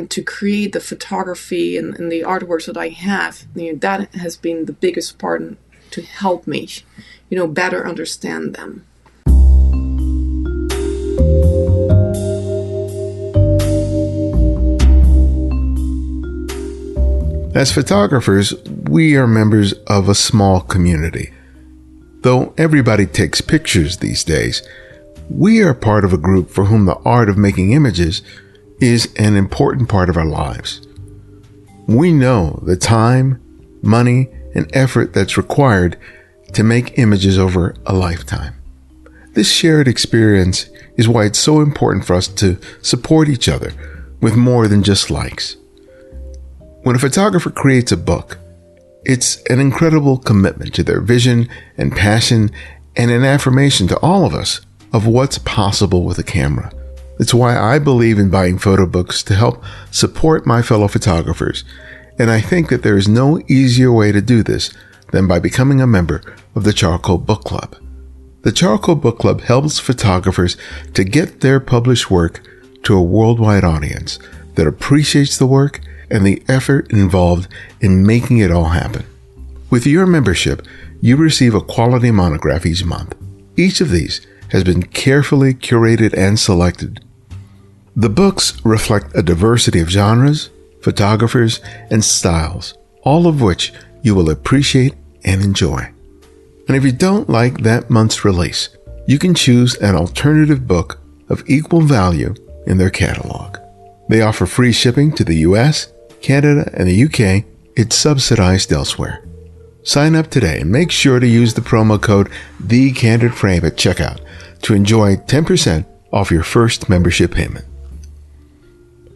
[SPEAKER 2] to create the photography and the artworks that I have, that has been the biggest part to help me, better understand them.
[SPEAKER 1] As photographers, we are members of a small community. Though everybody takes pictures these days, We are part of a group for whom the art of making images is an important part of our lives. We know the time, money, and effort that's required to make images over a lifetime. This shared experience is why it's so important for us to support each other with more than just likes. When a photographer creates a book, it's an incredible commitment to their vision and passion and an affirmation to all of us of what's possible with a camera. It's why I believe in buying photo books to help support my fellow photographers, and I think that there is no easier way to do this than by becoming a member of the Charcoal Book Club. The Charcoal Book Club helps photographers to get their published work to a worldwide audience that appreciates the work and the effort involved in making it all happen. With your membership, you receive a quality monograph each month. Each of these has been carefully curated and selected. The books reflect a diversity of genres, photographers, and styles, all of which you will appreciate and enjoy. And if you don't like that month's release, you can choose an alternative book of equal value in their catalog. They offer free shipping to the US, Canada, and the UK. It's subsidized elsewhere. Sign up today and make sure to use the promo code TheCandidFrame at checkout to enjoy 10% off your first membership payment.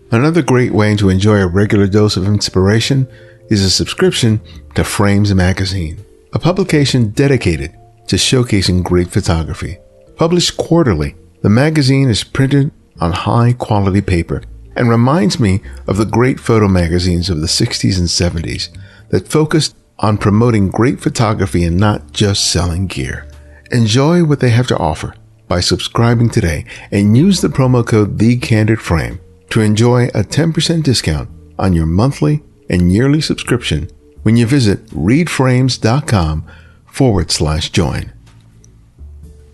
[SPEAKER 1] Another great way to enjoy a regular dose of inspiration is a subscription to Frames Magazine, a publication dedicated to showcasing great photography. Published quarterly, the magazine is printed on high-quality paper and reminds me of the great photo magazines of the 60s and 70s that focused on promoting great photography and not just selling gear. Enjoy what they have to offer by subscribing today and use the promo code TheCandidFrame to enjoy a 10% discount on your monthly and yearly subscription when you visit readframes.com/join.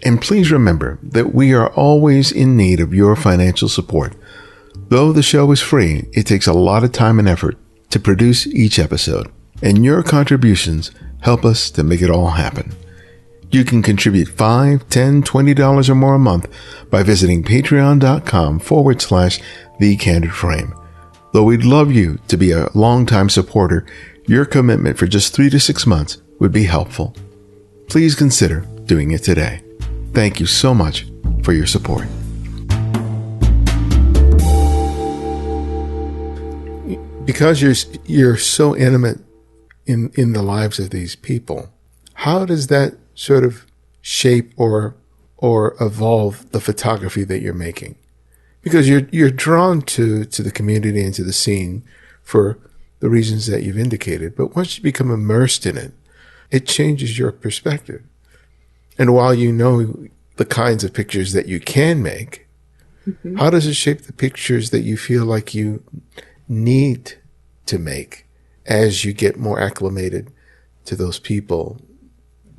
[SPEAKER 1] And please remember that we are always in need of your financial support. Though the show is free, it takes a lot of time and effort to produce each episode, and your contributions help us to make it all happen. You can contribute $5, $10, $20 or more a month by visiting patreon.com/TheCandidFrame. Though we'd love you to be a longtime supporter, your commitment for just 3 to 6 months would be helpful. Please consider doing it today. Thank you so much for your support. Because you're so intimate in the lives of these people, how does that sort of shape or evolve the photography that you're making? Because you're drawn to the community and to the scene for the reasons that you've indicated, but once you become immersed in it, it changes your perspective. And while you know the kinds of pictures that you can make, how does it shape the pictures that you feel like you need to make as you get more acclimated to those people,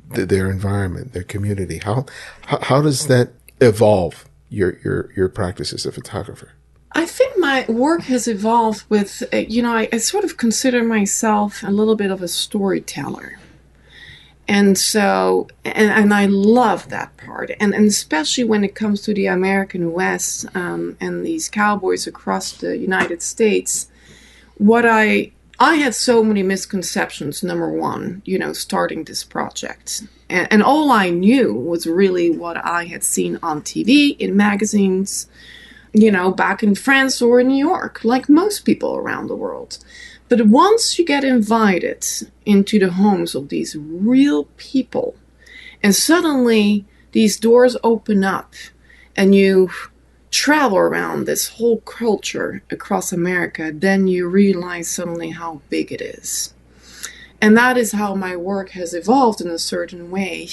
[SPEAKER 1] their environment, their community? How does that evolve your practice as a photographer?
[SPEAKER 2] I think my work has evolved with, I sort of consider myself a little bit of a storyteller. And so, and I love that part. And especially when it comes to the American West and these cowboys across the United States, I had so many misconceptions, number one, starting this project. And all I knew was really what I had seen on TV, in magazines, back in France or in New York, like most people around the world. But once you get invited into the homes of these real people, and suddenly these doors open up, and you travel around this whole culture across America, then you realize suddenly how big it is. And that is how my work has evolved in a certain way,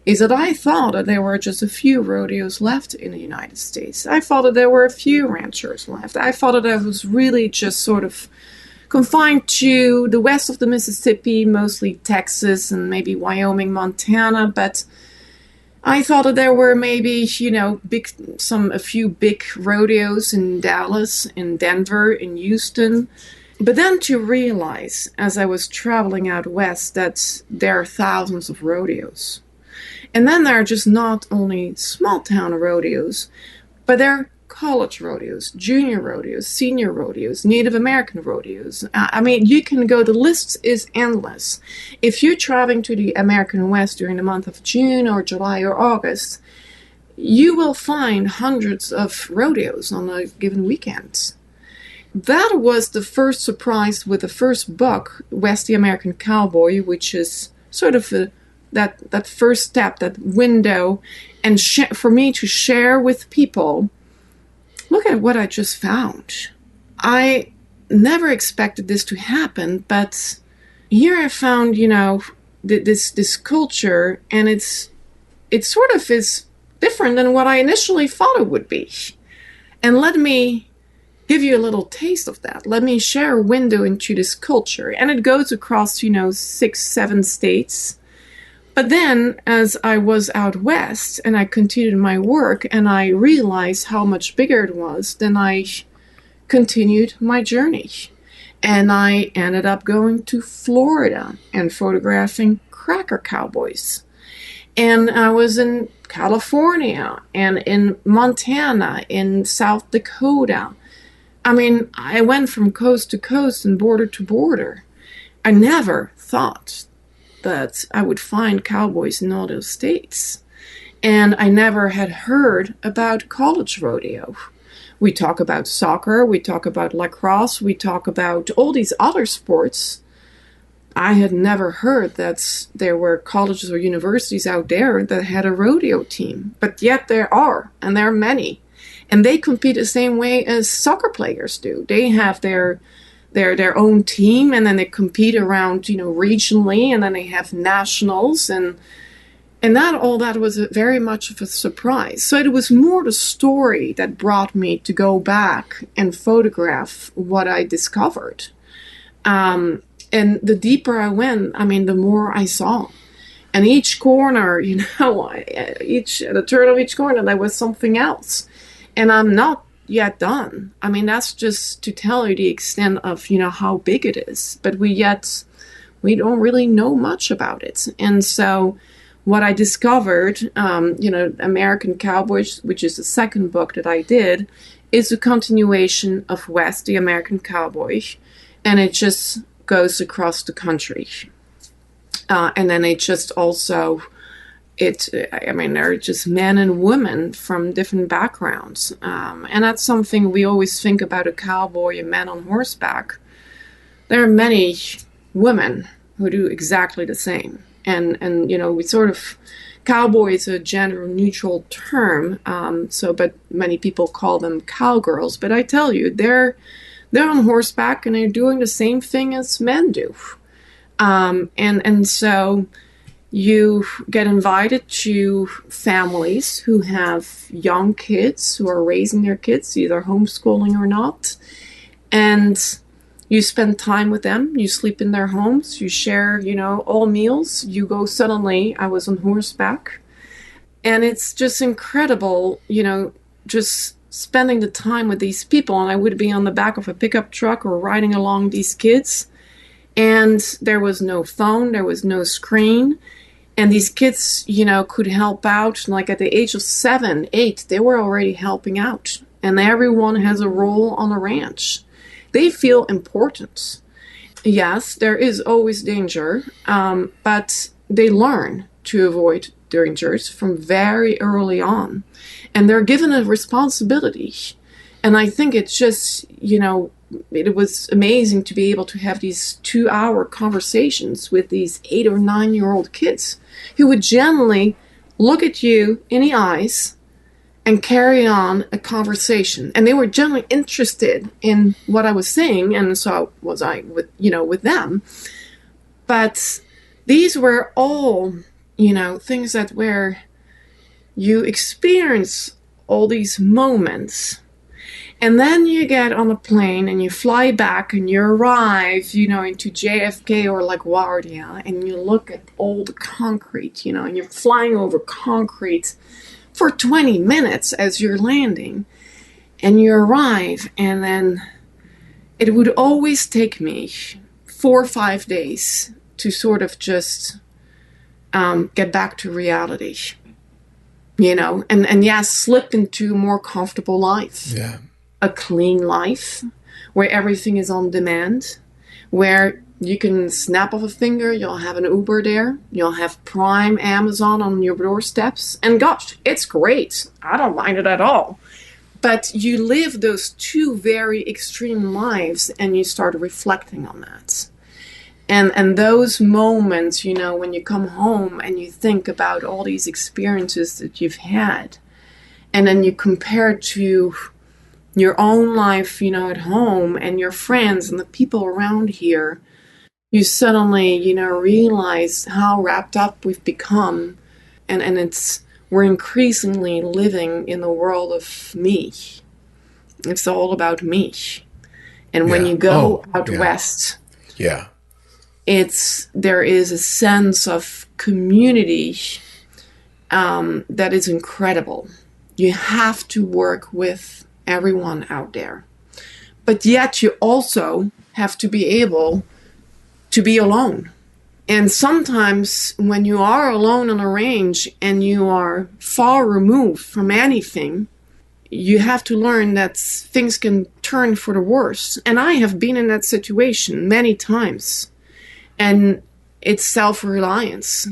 [SPEAKER 2] is that I thought that there were just a few rodeos left in the United States. I thought that there were a few ranchers left. I thought that I was really just sort of confined to the west of the Mississippi, mostly Texas and maybe Wyoming, Montana, but I thought that there were maybe, a few big rodeos in Dallas, in Denver, in Houston. But then to realize, as I was traveling out west, that there are thousands of rodeos. And then there are just not only small town rodeos, but there are college rodeos, junior rodeos, senior rodeos, Native American rodeos. I mean, you can go, the list is endless. If you're traveling to the American West during the month of June or July or August, you will find hundreds of rodeos on a given weekend. That was the first surprise with the first book, West the American Cowboy, which is sort of that first step, that window, and for me to share with people, look at what I just found. I never expected this to happen, but here I found, this culture, and it sort of is different than what I initially thought it would be. And let me give you a little taste of that. Let me share a window into this culture. And it goes across, 6, 7 states. But then, as I was out west and I continued my work and I realized how much bigger it was, then I continued my journey. And I ended up going to Florida and photographing cracker cowboys. And I was in California and in Montana, in South Dakota. I mean, I went from coast to coast and border to border. I never thought that I would find cowboys in all those states. And I never had heard about college rodeo. We talk about soccer, we talk about lacrosse, we talk about all these other sports. I had never heard that there were colleges or universities out there that had a rodeo team. But yet there are, and there are many. And they compete the same way as soccer players do. They have their own team, and then they compete around, regionally, and then they have nationals, and that was very much of a surprise. So it was more the story that brought me to go back and photograph what I discovered. And the deeper I went, the more I saw. And each corner, the turn of each corner, there was something else. And I'm not yet done. That's just to tell you the extent of, how big it is. But we don't really know much about it. And so what I discovered, American Cowboys, which is the second book that I did, is a continuation of West, the American Cowboy. And it just goes across the country. And then it just also... they're just men and women from different backgrounds. And that's something we always think about a cowboy, a man on horseback. There are many women who do exactly the same. And we sort of, cowboy is a gender neutral term. But many people call them cowgirls. But I tell you, they're on horseback and they're doing the same thing as men do. And so you get invited to families who have young kids, who are raising their kids, either homeschooling or not. And you spend time with them. You sleep in their homes. You share, all meals. You go suddenly, I was on horseback. And it's just incredible, just spending the time with these people. And I would be on the back of a pickup truck or riding along these kids. And there was no phone. There was no screen. And these kids, could help out. Like at the age of 7, 8, they were already helping out. And everyone has a role on a ranch. They feel important. Yes, there is always danger, but they learn to avoid dangers from very early on. And they're given a responsibility. And I think it's just, it was amazing to be able to have these 2-hour conversations with these 8 or 9-year-old kids who would generally look at you in the eyes and carry on a conversation. And they were generally interested in what I was saying, and so was I with them. But these were all, things that where you experience all these moments. And then you get on a plane and you fly back and you arrive, into JFK or LaGuardia, and you look at all the concrete, and you're flying over concrete for 20 minutes as you're landing. And you arrive, and then it would always take me 4 or 5 days to sort of just get back to reality, and yes, slip into a more comfortable life.
[SPEAKER 1] Yeah.
[SPEAKER 2] A clean life where everything is on demand, where you can snap of a finger, you'll have an Uber there, you'll have Prime, Amazon on your doorsteps, and gosh, it's great. I don't mind it at all. But you live those two very extreme lives and you start reflecting on that. And those moments, when you come home and you think about all these experiences that you've had, and then you compare to your own life, at home and your friends and the people around here, you suddenly, realize how wrapped up we've become. And we're increasingly living in the world of me. It's all about me. And when you go out west, there is a sense of community that is incredible. You have to work with everyone out there. But yet you also have to be able to be alone. And sometimes when you are alone on a range and you are far removed from anything, you have to learn that things can turn for the worse. And I have been in that situation many times. And it's self-reliance.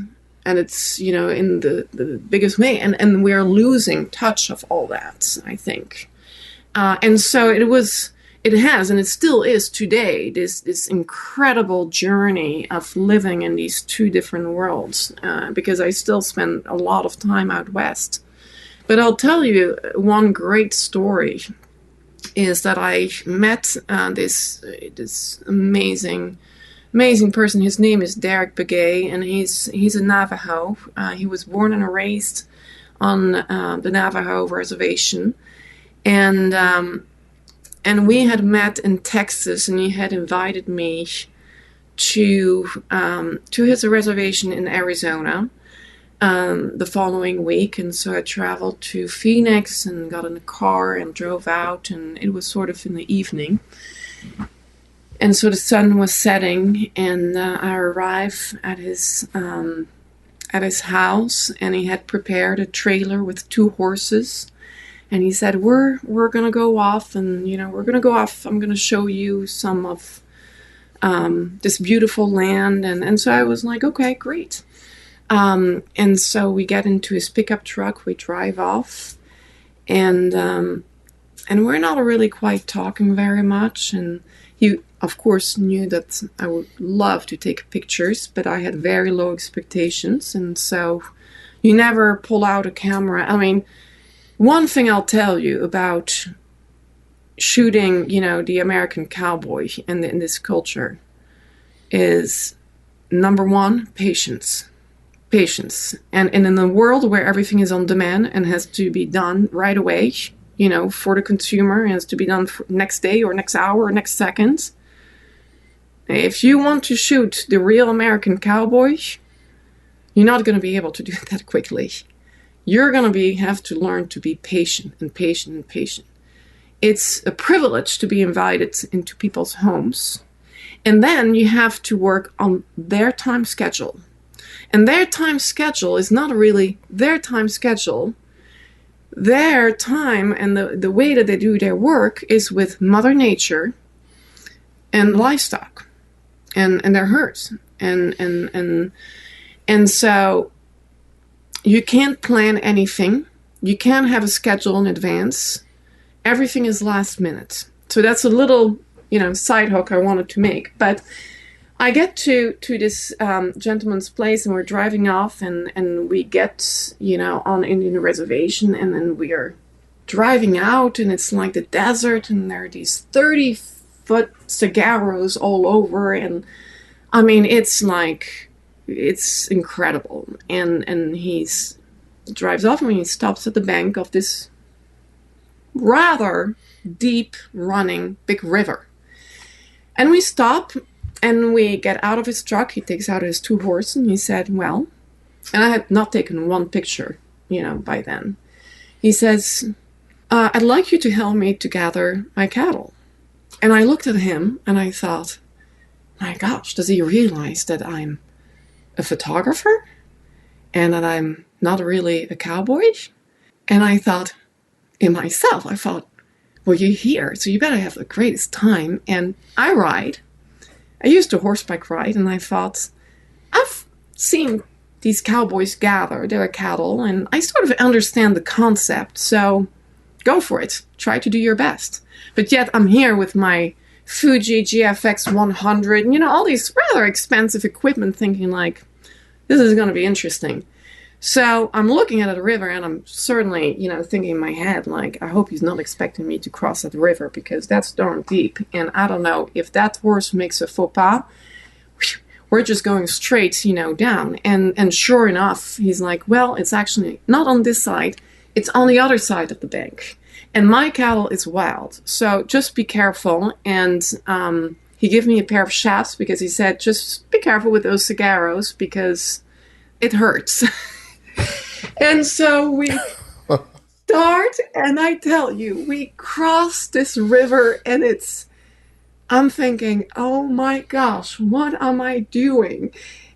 [SPEAKER 2] And it's, in the biggest way. And we're losing touch of all that, I think. And so it has, and it still is today, this incredible journey of living in these two different worlds, because I still spend a lot of time out west. But I'll tell you one great story is that I met this amazing person. His name is Derek Begay, and he's a Navajo. He was born and raised on the Navajo reservation. And we had met in Texas, and he had invited me to his reservation in Arizona the following week. And so I traveled to Phoenix and got in a car and drove out, and it was sort of in the evening. And so the sun was setting, and I arrived at his house, and he had prepared a trailer with 2 horses. And he said, we're going to go off, and, we're going to go off. I'm going to show you some of this beautiful land. And so I was like, okay, great. And so we get into his pickup truck. We drive off. And we're not really quite talking very much. And he, of course, knew that I would love to take pictures, but I had very low expectations. And so you never pull out a camera. I mean, one thing I'll tell you about shooting, the American Cowboy in this culture is, number one, patience. Patience. And in a world where everything is on demand and has to be done right away, for the consumer, and has to be done for next day or next hour or next second. If you want to shoot the real American Cowboy, you're not going to be able to do that quickly. You're going to have to learn to be patient and patient and patient. It's a privilege to be invited into people's homes. And then you have to work on their time schedule. And their time schedule is not really their time schedule. Their time and the way that they do their work is with Mother Nature and livestock and their herds. And so you can't plan anything. You can't have a schedule in advance. Everything is last minute. So that's a little, side hook I wanted to make. But I get to this gentleman's place, and we're driving off, and we get, on Indian reservation, and then we are driving out, and it's like the desert, and there are these 30-foot saguaros all over, and I mean, it's incredible. And he drives off, and he stops at the bank of this rather deep running big river. And we stop, and we get out of his truck. He takes out his 2 horses, and he said, well, and I had not taken one picture, by then. He says, I'd like you to help me to gather my cattle. And I looked at him, and I thought, my gosh, does he realize that I'm a photographer? and that I'm not really a cowboy. And I thought, well, you're here, so you better have the greatest time. And I ride. I used to horseback ride, and I thought, I've seen these cowboys gather their cattle, and I sort of understand the concept, so go for it. Try to do your best. But yet I'm here with my Fuji GFX 100, and, all these rather expensive equipment, thinking like, this is going to be interesting. So I'm looking at the river, and I'm certainly, thinking in my head, like, I hope he's not expecting me to cross that river, because that's darn deep. And I don't know, if that horse makes a faux pas, we're just going straight, down. And sure enough, he's like, well, it's actually not on this side. It's on the other side of the bank. And my cattle is wild. So just be careful. And he gave me a pair of shafts, because he said, just be careful with those cigarros, because it hurts. And so we start, and I tell you, we cross this river, and I'm thinking, oh my gosh, what am I doing?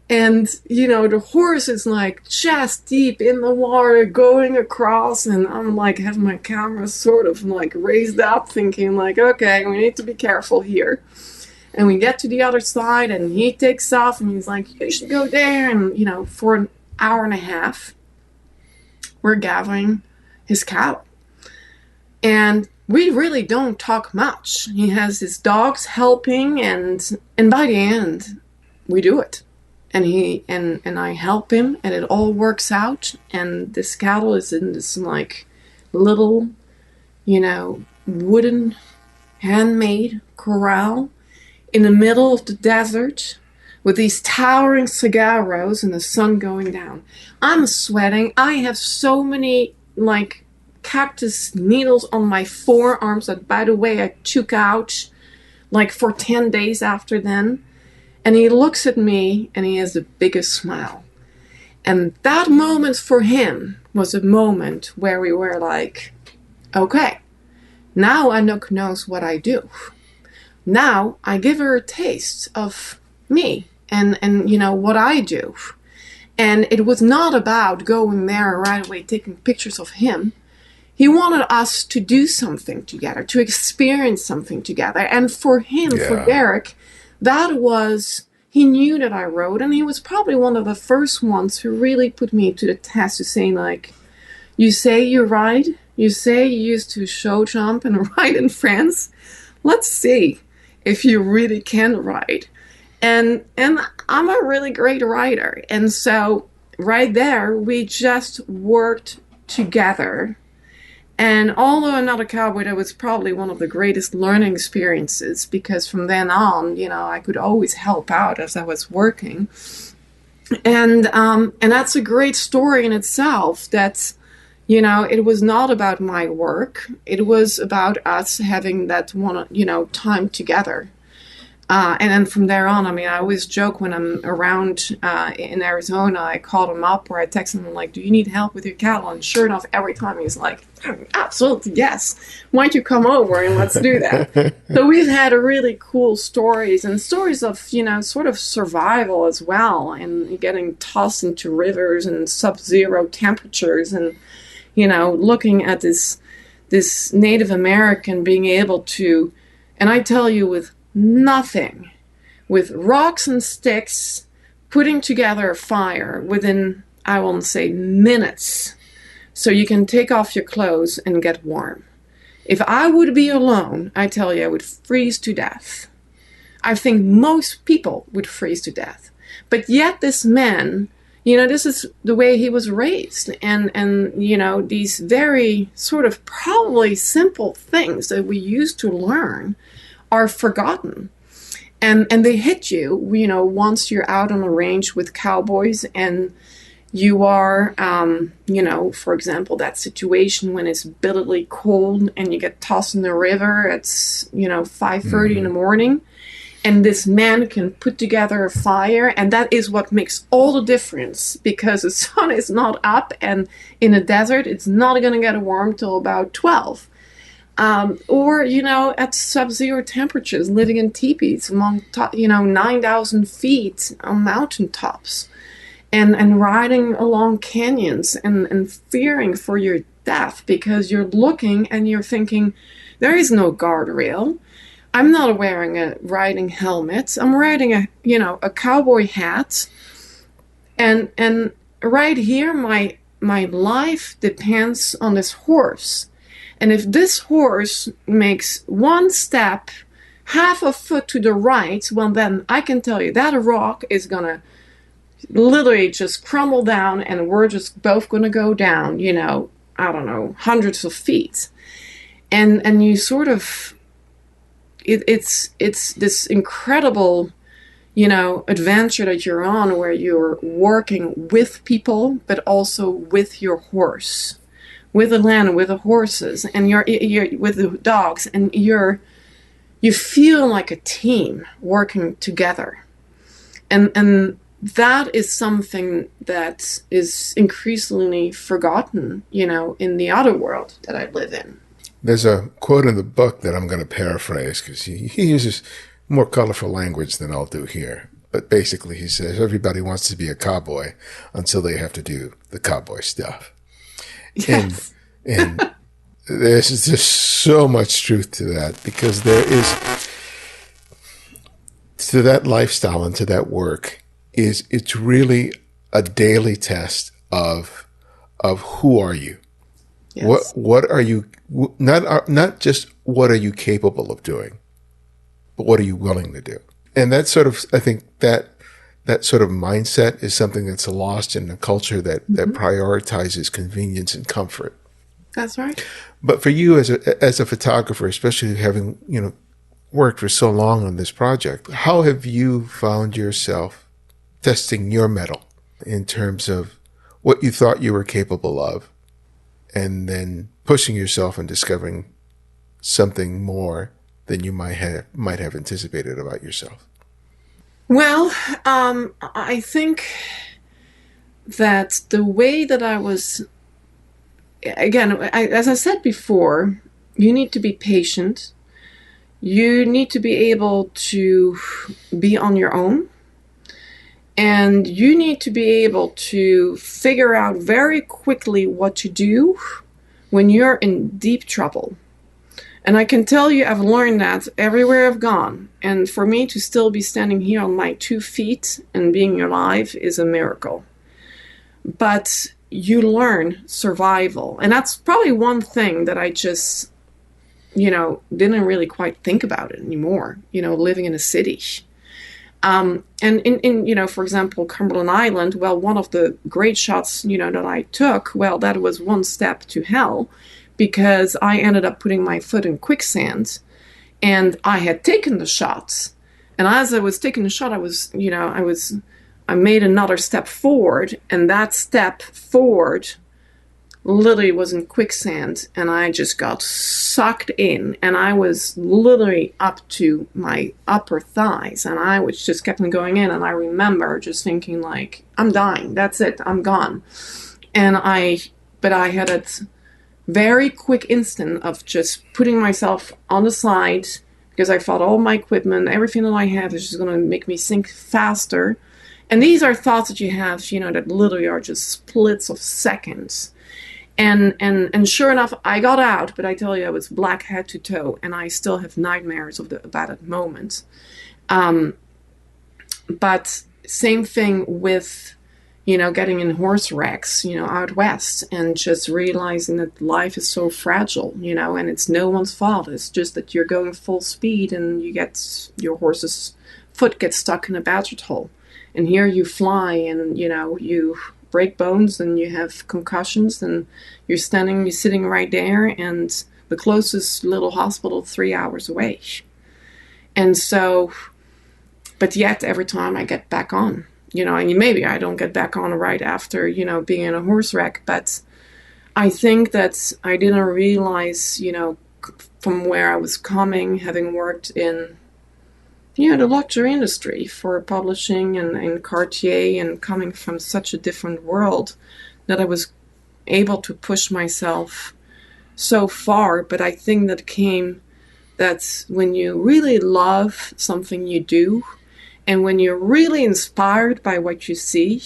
[SPEAKER 2] And, the horse is like chest deep in the water going across, and I'm like, have my camera sort of like raised up, thinking like, okay, we need to be careful here. And we get to the other side, and he takes off, and he's like, you should go there. And, for an hour and a half, we're gathering his cattle. And we really don't talk much. He has his dogs helping, and by the end, we do it. And I help him, and it all works out. And this cattle is in this like little, wooden, handmade corral in the middle of the desert, with these towering cigarros and the sun going down. I'm sweating. I have so many, like, cactus needles on my forearms that, by the way, I took out, like, for 10 days after then. And he looks at me, and he has the biggest smile. And that moment for him was a moment where we were like, okay, now Anouk knows what I do. Now I give her a taste of me. And what I do. And it was not about going there and right away taking pictures of him. He wanted us to do something together, to experience something together. And for him, for Derek, that was, he knew that I rode, and he was probably one of the first ones who really put me to the test, to say, like, you say you ride, you say you used to show jump and ride in France. Let's see if you really can ride. And I'm a really great rider. And so right there, we just worked together. And although I'm not a cowboy, that was probably one of the greatest learning experiences, because from then on, I could always help out as I was working. And that's a great story in itself, that, it was not about my work. It was about us having that one, time together. And then from there on, I always joke when I'm around in Arizona, I call him up or I text him, like, do you need help with your cattle? And sure enough, every time he's like, absolutely, yes. Why don't you come over and let's do that? So we've had really cool stories, and stories of, sort of survival as well, and getting tossed into rivers and sub-zero temperatures, and, looking at this Native American being able to, and I tell you, with nothing, with rocks and sticks, putting together a fire within, I won't say minutes, so you can take off your clothes and get warm. If I would be alone, I tell you, I would freeze to death. I think most people would freeze to death. But yet this man, this is the way he was raised. And these very sort of probably simple things that we used to learn are forgotten. And they hit you, once you're out on the range with cowboys, and you are, for example, that situation when it's bitterly cold and you get tossed in the river at, 5:30 in the morning, and this man can put together a fire, and that is what makes all the difference, because the sun is not up, and in the desert, it's not going to get warm till about 12. Or, at sub-zero temperatures, living in teepees among, 9,000 feet on mountaintops. and riding along canyons and fearing for your death because you're looking and you're thinking, there is no guardrail. I'm not wearing a riding helmet. I'm riding a cowboy hat. And right here, my life depends on this horse. And if this horse makes one step, half a foot to the right, well, then I can tell you that rock is going to literally just crumble down and we're just both going to go down, I don't know, hundreds of feet. And you sort of, it's this incredible, adventure that you're on where you're working with people, but also with your horse, with the land, with the horses, and you're with the dogs, and you feel like a team working together. And that is something that is increasingly forgotten, in the other world that I live in.
[SPEAKER 1] There's a quote in the book that I'm going to paraphrase because he uses more colorful language than I'll do here. But basically he says, everybody wants to be a cowboy until they have to do the cowboy stuff.
[SPEAKER 2] Yes.
[SPEAKER 1] And there's just so much truth to that, because there is, to that lifestyle and to that work, it's really a daily test of who are you?
[SPEAKER 2] Yes.
[SPEAKER 1] What are you, not just what are you capable of doing, but what are you willing to do? And that sort of, I think that sort of mindset is something that's lost in a culture that prioritizes convenience and comfort.
[SPEAKER 2] That's right.
[SPEAKER 1] But for you as a photographer, especially having, worked for so long on this project, how have you found yourself testing your mettle in terms of what you thought you were capable of, and then pushing yourself and discovering something more than you might have anticipated about yourself?
[SPEAKER 2] Well, I think that the way that I was, again, as I said before, you need to be patient. You need to be able to be on your own. And you need to be able to figure out very quickly what to do when you're in deep trouble. And I can tell you I've learned that everywhere I've gone. And for me to still be standing here on my 2 feet and being alive is a miracle. But you learn survival. And that's probably one thing that I just, didn't really quite think about it anymore, living in a city. And in for example, Cumberland Island, well, one of the great shots, that I took, well, that was one step to hell, because I ended up putting my foot in quicksand, and I had taken the shot. And as I was taking the shot, I made another step forward, and that step forward literally was in quicksand, and I just got sucked in, and I was literally up to my upper thighs, and I was just kept on going in, and I remember just thinking like, I'm dying, that's it, I'm gone. But I had a very quick instant of just putting myself on the side, because I thought all my equipment, everything that I have is just going to make me sink faster. And these are thoughts that you have, that literally are just splits of seconds. And sure enough, I got out, but I tell you, I was black head to toe, and I still have nightmares about that moment. But same thing with, getting in horse wrecks, out west, and just realizing that life is so fragile, and it's no one's fault. It's just that you're going full speed, and your horse's foot gets stuck in a badger hole. And here you fly, and, you break bones, and you have concussions, and you're sitting right there, and the closest little hospital 3 hours away. And so, but yet every time I get back on, and maybe I don't get back on right after, being in a horse wreck, but I think that I didn't realize, from where I was coming, having worked in the luxury industry for publishing and Cartier, and coming from such a different world, that I was able to push myself so far. But I think that when you really love something you do, and when you're really inspired by what you see,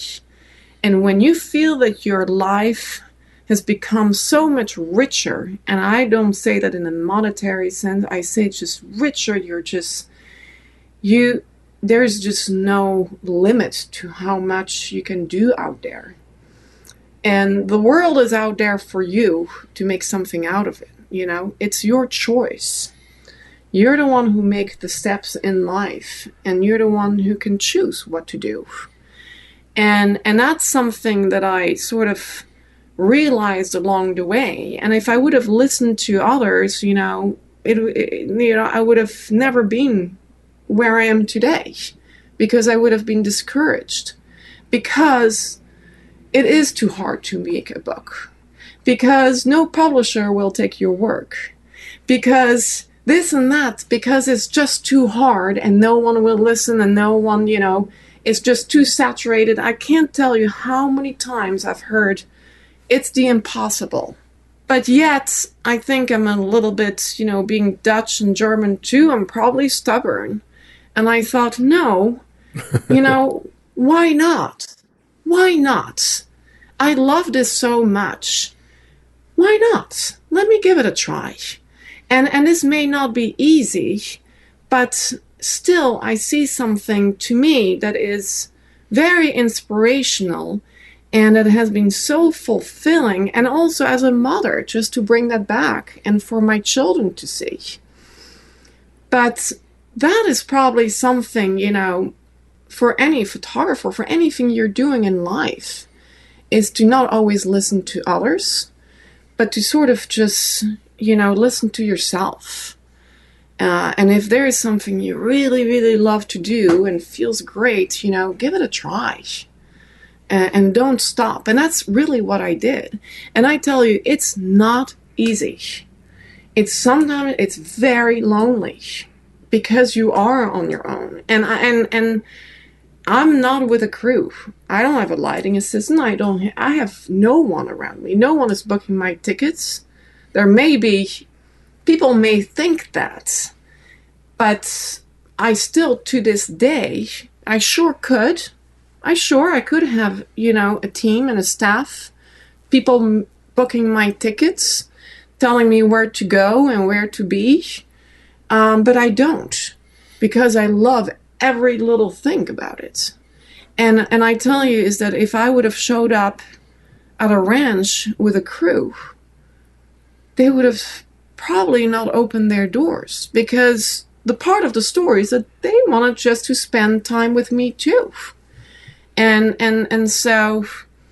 [SPEAKER 2] And when you feel that your life has become so much richer, and I don't say that in a monetary sense, I say it's just richer, there's just no limit to how much you can do out there. And the world is out there for you to make something out of it, It's your choice. You're the one who makes the steps in life, and you're the one who can choose what to do. And that's something that I sort of realized along the way. And if I would have listened to others, I would have never been where I am today, because I would have been discouraged, because it is too hard to make a book, because no publisher will take your work, because this and that, because it's just too hard and no one will listen, and no one, it's just too saturated. I can't tell you how many times I've heard it's the impossible. But yet, I think I'm a little bit, being Dutch and German too, I'm probably stubborn. And I thought, no, why not? Why not? I love this so much. Why not? Let me give it a try. And this may not be easy, but still I see something to me that is very inspirational, and it has been so fulfilling, and also as a mother, just to bring that back and for my children to see. But that is probably something, for any photographer, for anything you're doing in life, is to not always listen to others, but to sort of just, listen to yourself. And if there is something you really, really love to do and feels great, give it a try. And don't stop. And that's really what I did. And I tell you, it's not easy. Sometimes it's very lonely, because you are on your own. And I'm not with a crew. I don't have a lighting assistant. I have no one around me. No one is booking my tickets. People may think that, but I still, to this day, I could have, a team and a staff, people booking my tickets, telling me where to go and where to be. But I don't, because I love every little thing about it. And I tell you is that if I would have showed up at a ranch with a crew, they would have probably not opened their doors, because the part of the story is that they wanted just to spend time with me too. And so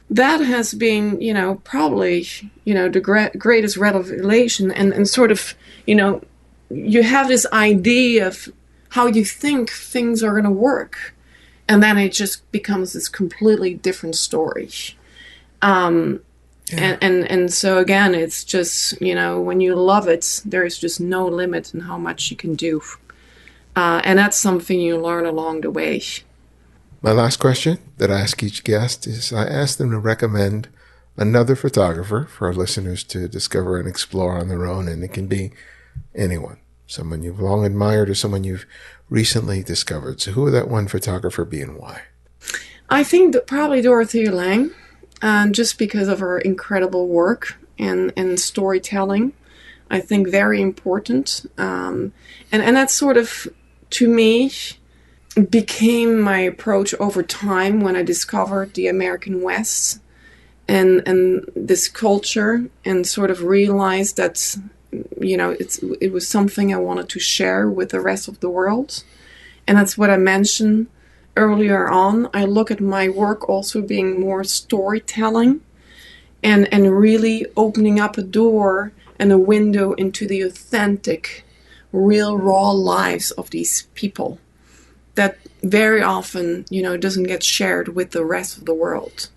[SPEAKER 2] that has been, probably, the greatest revelation, and sort of, you have this idea of how you think things are going to work, and then it just becomes this completely different story. And so again, it's just, when you love it, there is just no limit in how much you can do. And that's something you learn along the way.
[SPEAKER 1] My last question that I ask each guest is, I ask them to recommend another photographer for our listeners to discover and explore on their own. And it can be anyone, someone you've long admired or someone you've recently discovered. So who would that one photographer be and why? I think that probably Dorothea Lange, just because of her incredible work and storytelling. I think very important. And that's sort of, to me, became my approach over time when I discovered the American West and this culture, and sort of realized that, it was something I wanted to share with the rest of the world. And that's what I mentioned earlier on. I look at my work also being more storytelling and really opening up a door and a window into the authentic, real, raw lives of these people that very often, doesn't get shared with the rest of the world.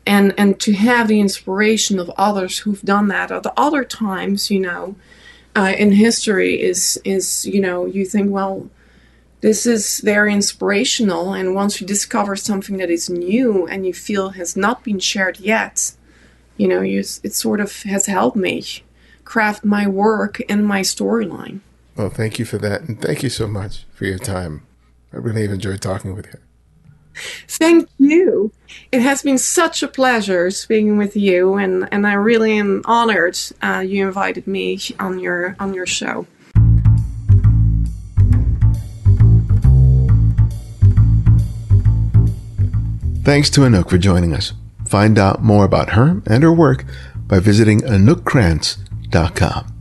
[SPEAKER 1] And to have the inspiration of others who've done that at the other times, in history is you think, well, this is very inspirational. And once you discover something that is new and you feel has not been shared yet, it sort of has helped me craft my work and my storyline. Well, thank you for that. And thank you so much for your time. I really have enjoyed talking with you.
[SPEAKER 2] Thank you. It has been such a pleasure speaking with you, and I really am honored you invited me on your show.
[SPEAKER 1] Thanks to Anouk for joining us. Find out more about her and her work by visiting AnoukKrantz.com.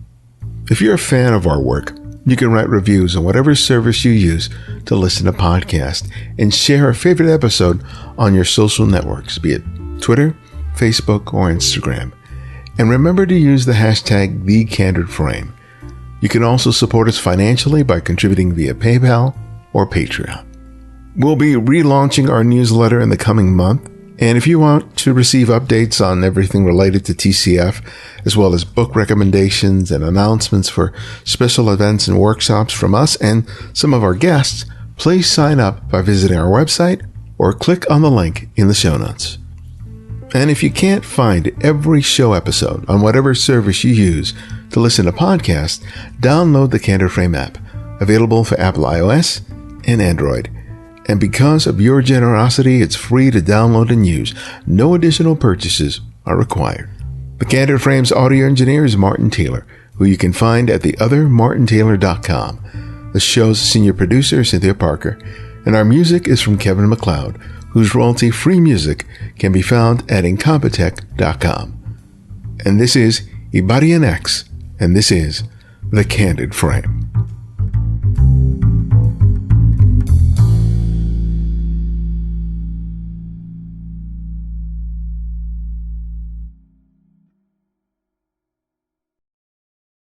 [SPEAKER 1] If you're a fan of our work, you can write reviews on whatever service you use to listen to podcasts and share a favorite episode on your social networks, be it Twitter, Facebook, or Instagram. And remember to use the hashtag #TheCandidFrame. You can also support us financially by contributing via PayPal or Patreon. We'll be relaunching our newsletter in the coming month, and if you want to receive updates on everything related to TCF, as well as book recommendations and announcements for special events and workshops from us and some of our guests, please sign up by visiting our website or click on the link in the show notes. And if you can't find every show episode on whatever service you use to listen to podcasts, download the Candid Frame app, available for Apple iOS and Android. And because of your generosity, it's free to download and use. No additional purchases are required. The Candid Frame's audio engineer is Martin Taylor, who you can find at theothermartintaylor.com. The show's senior producer is Cynthia Parker, and our music is from Kevin MacLeod, whose royalty-free music can be found at incompetech.com. And this is Ibarian X, and this is The Candid Frame.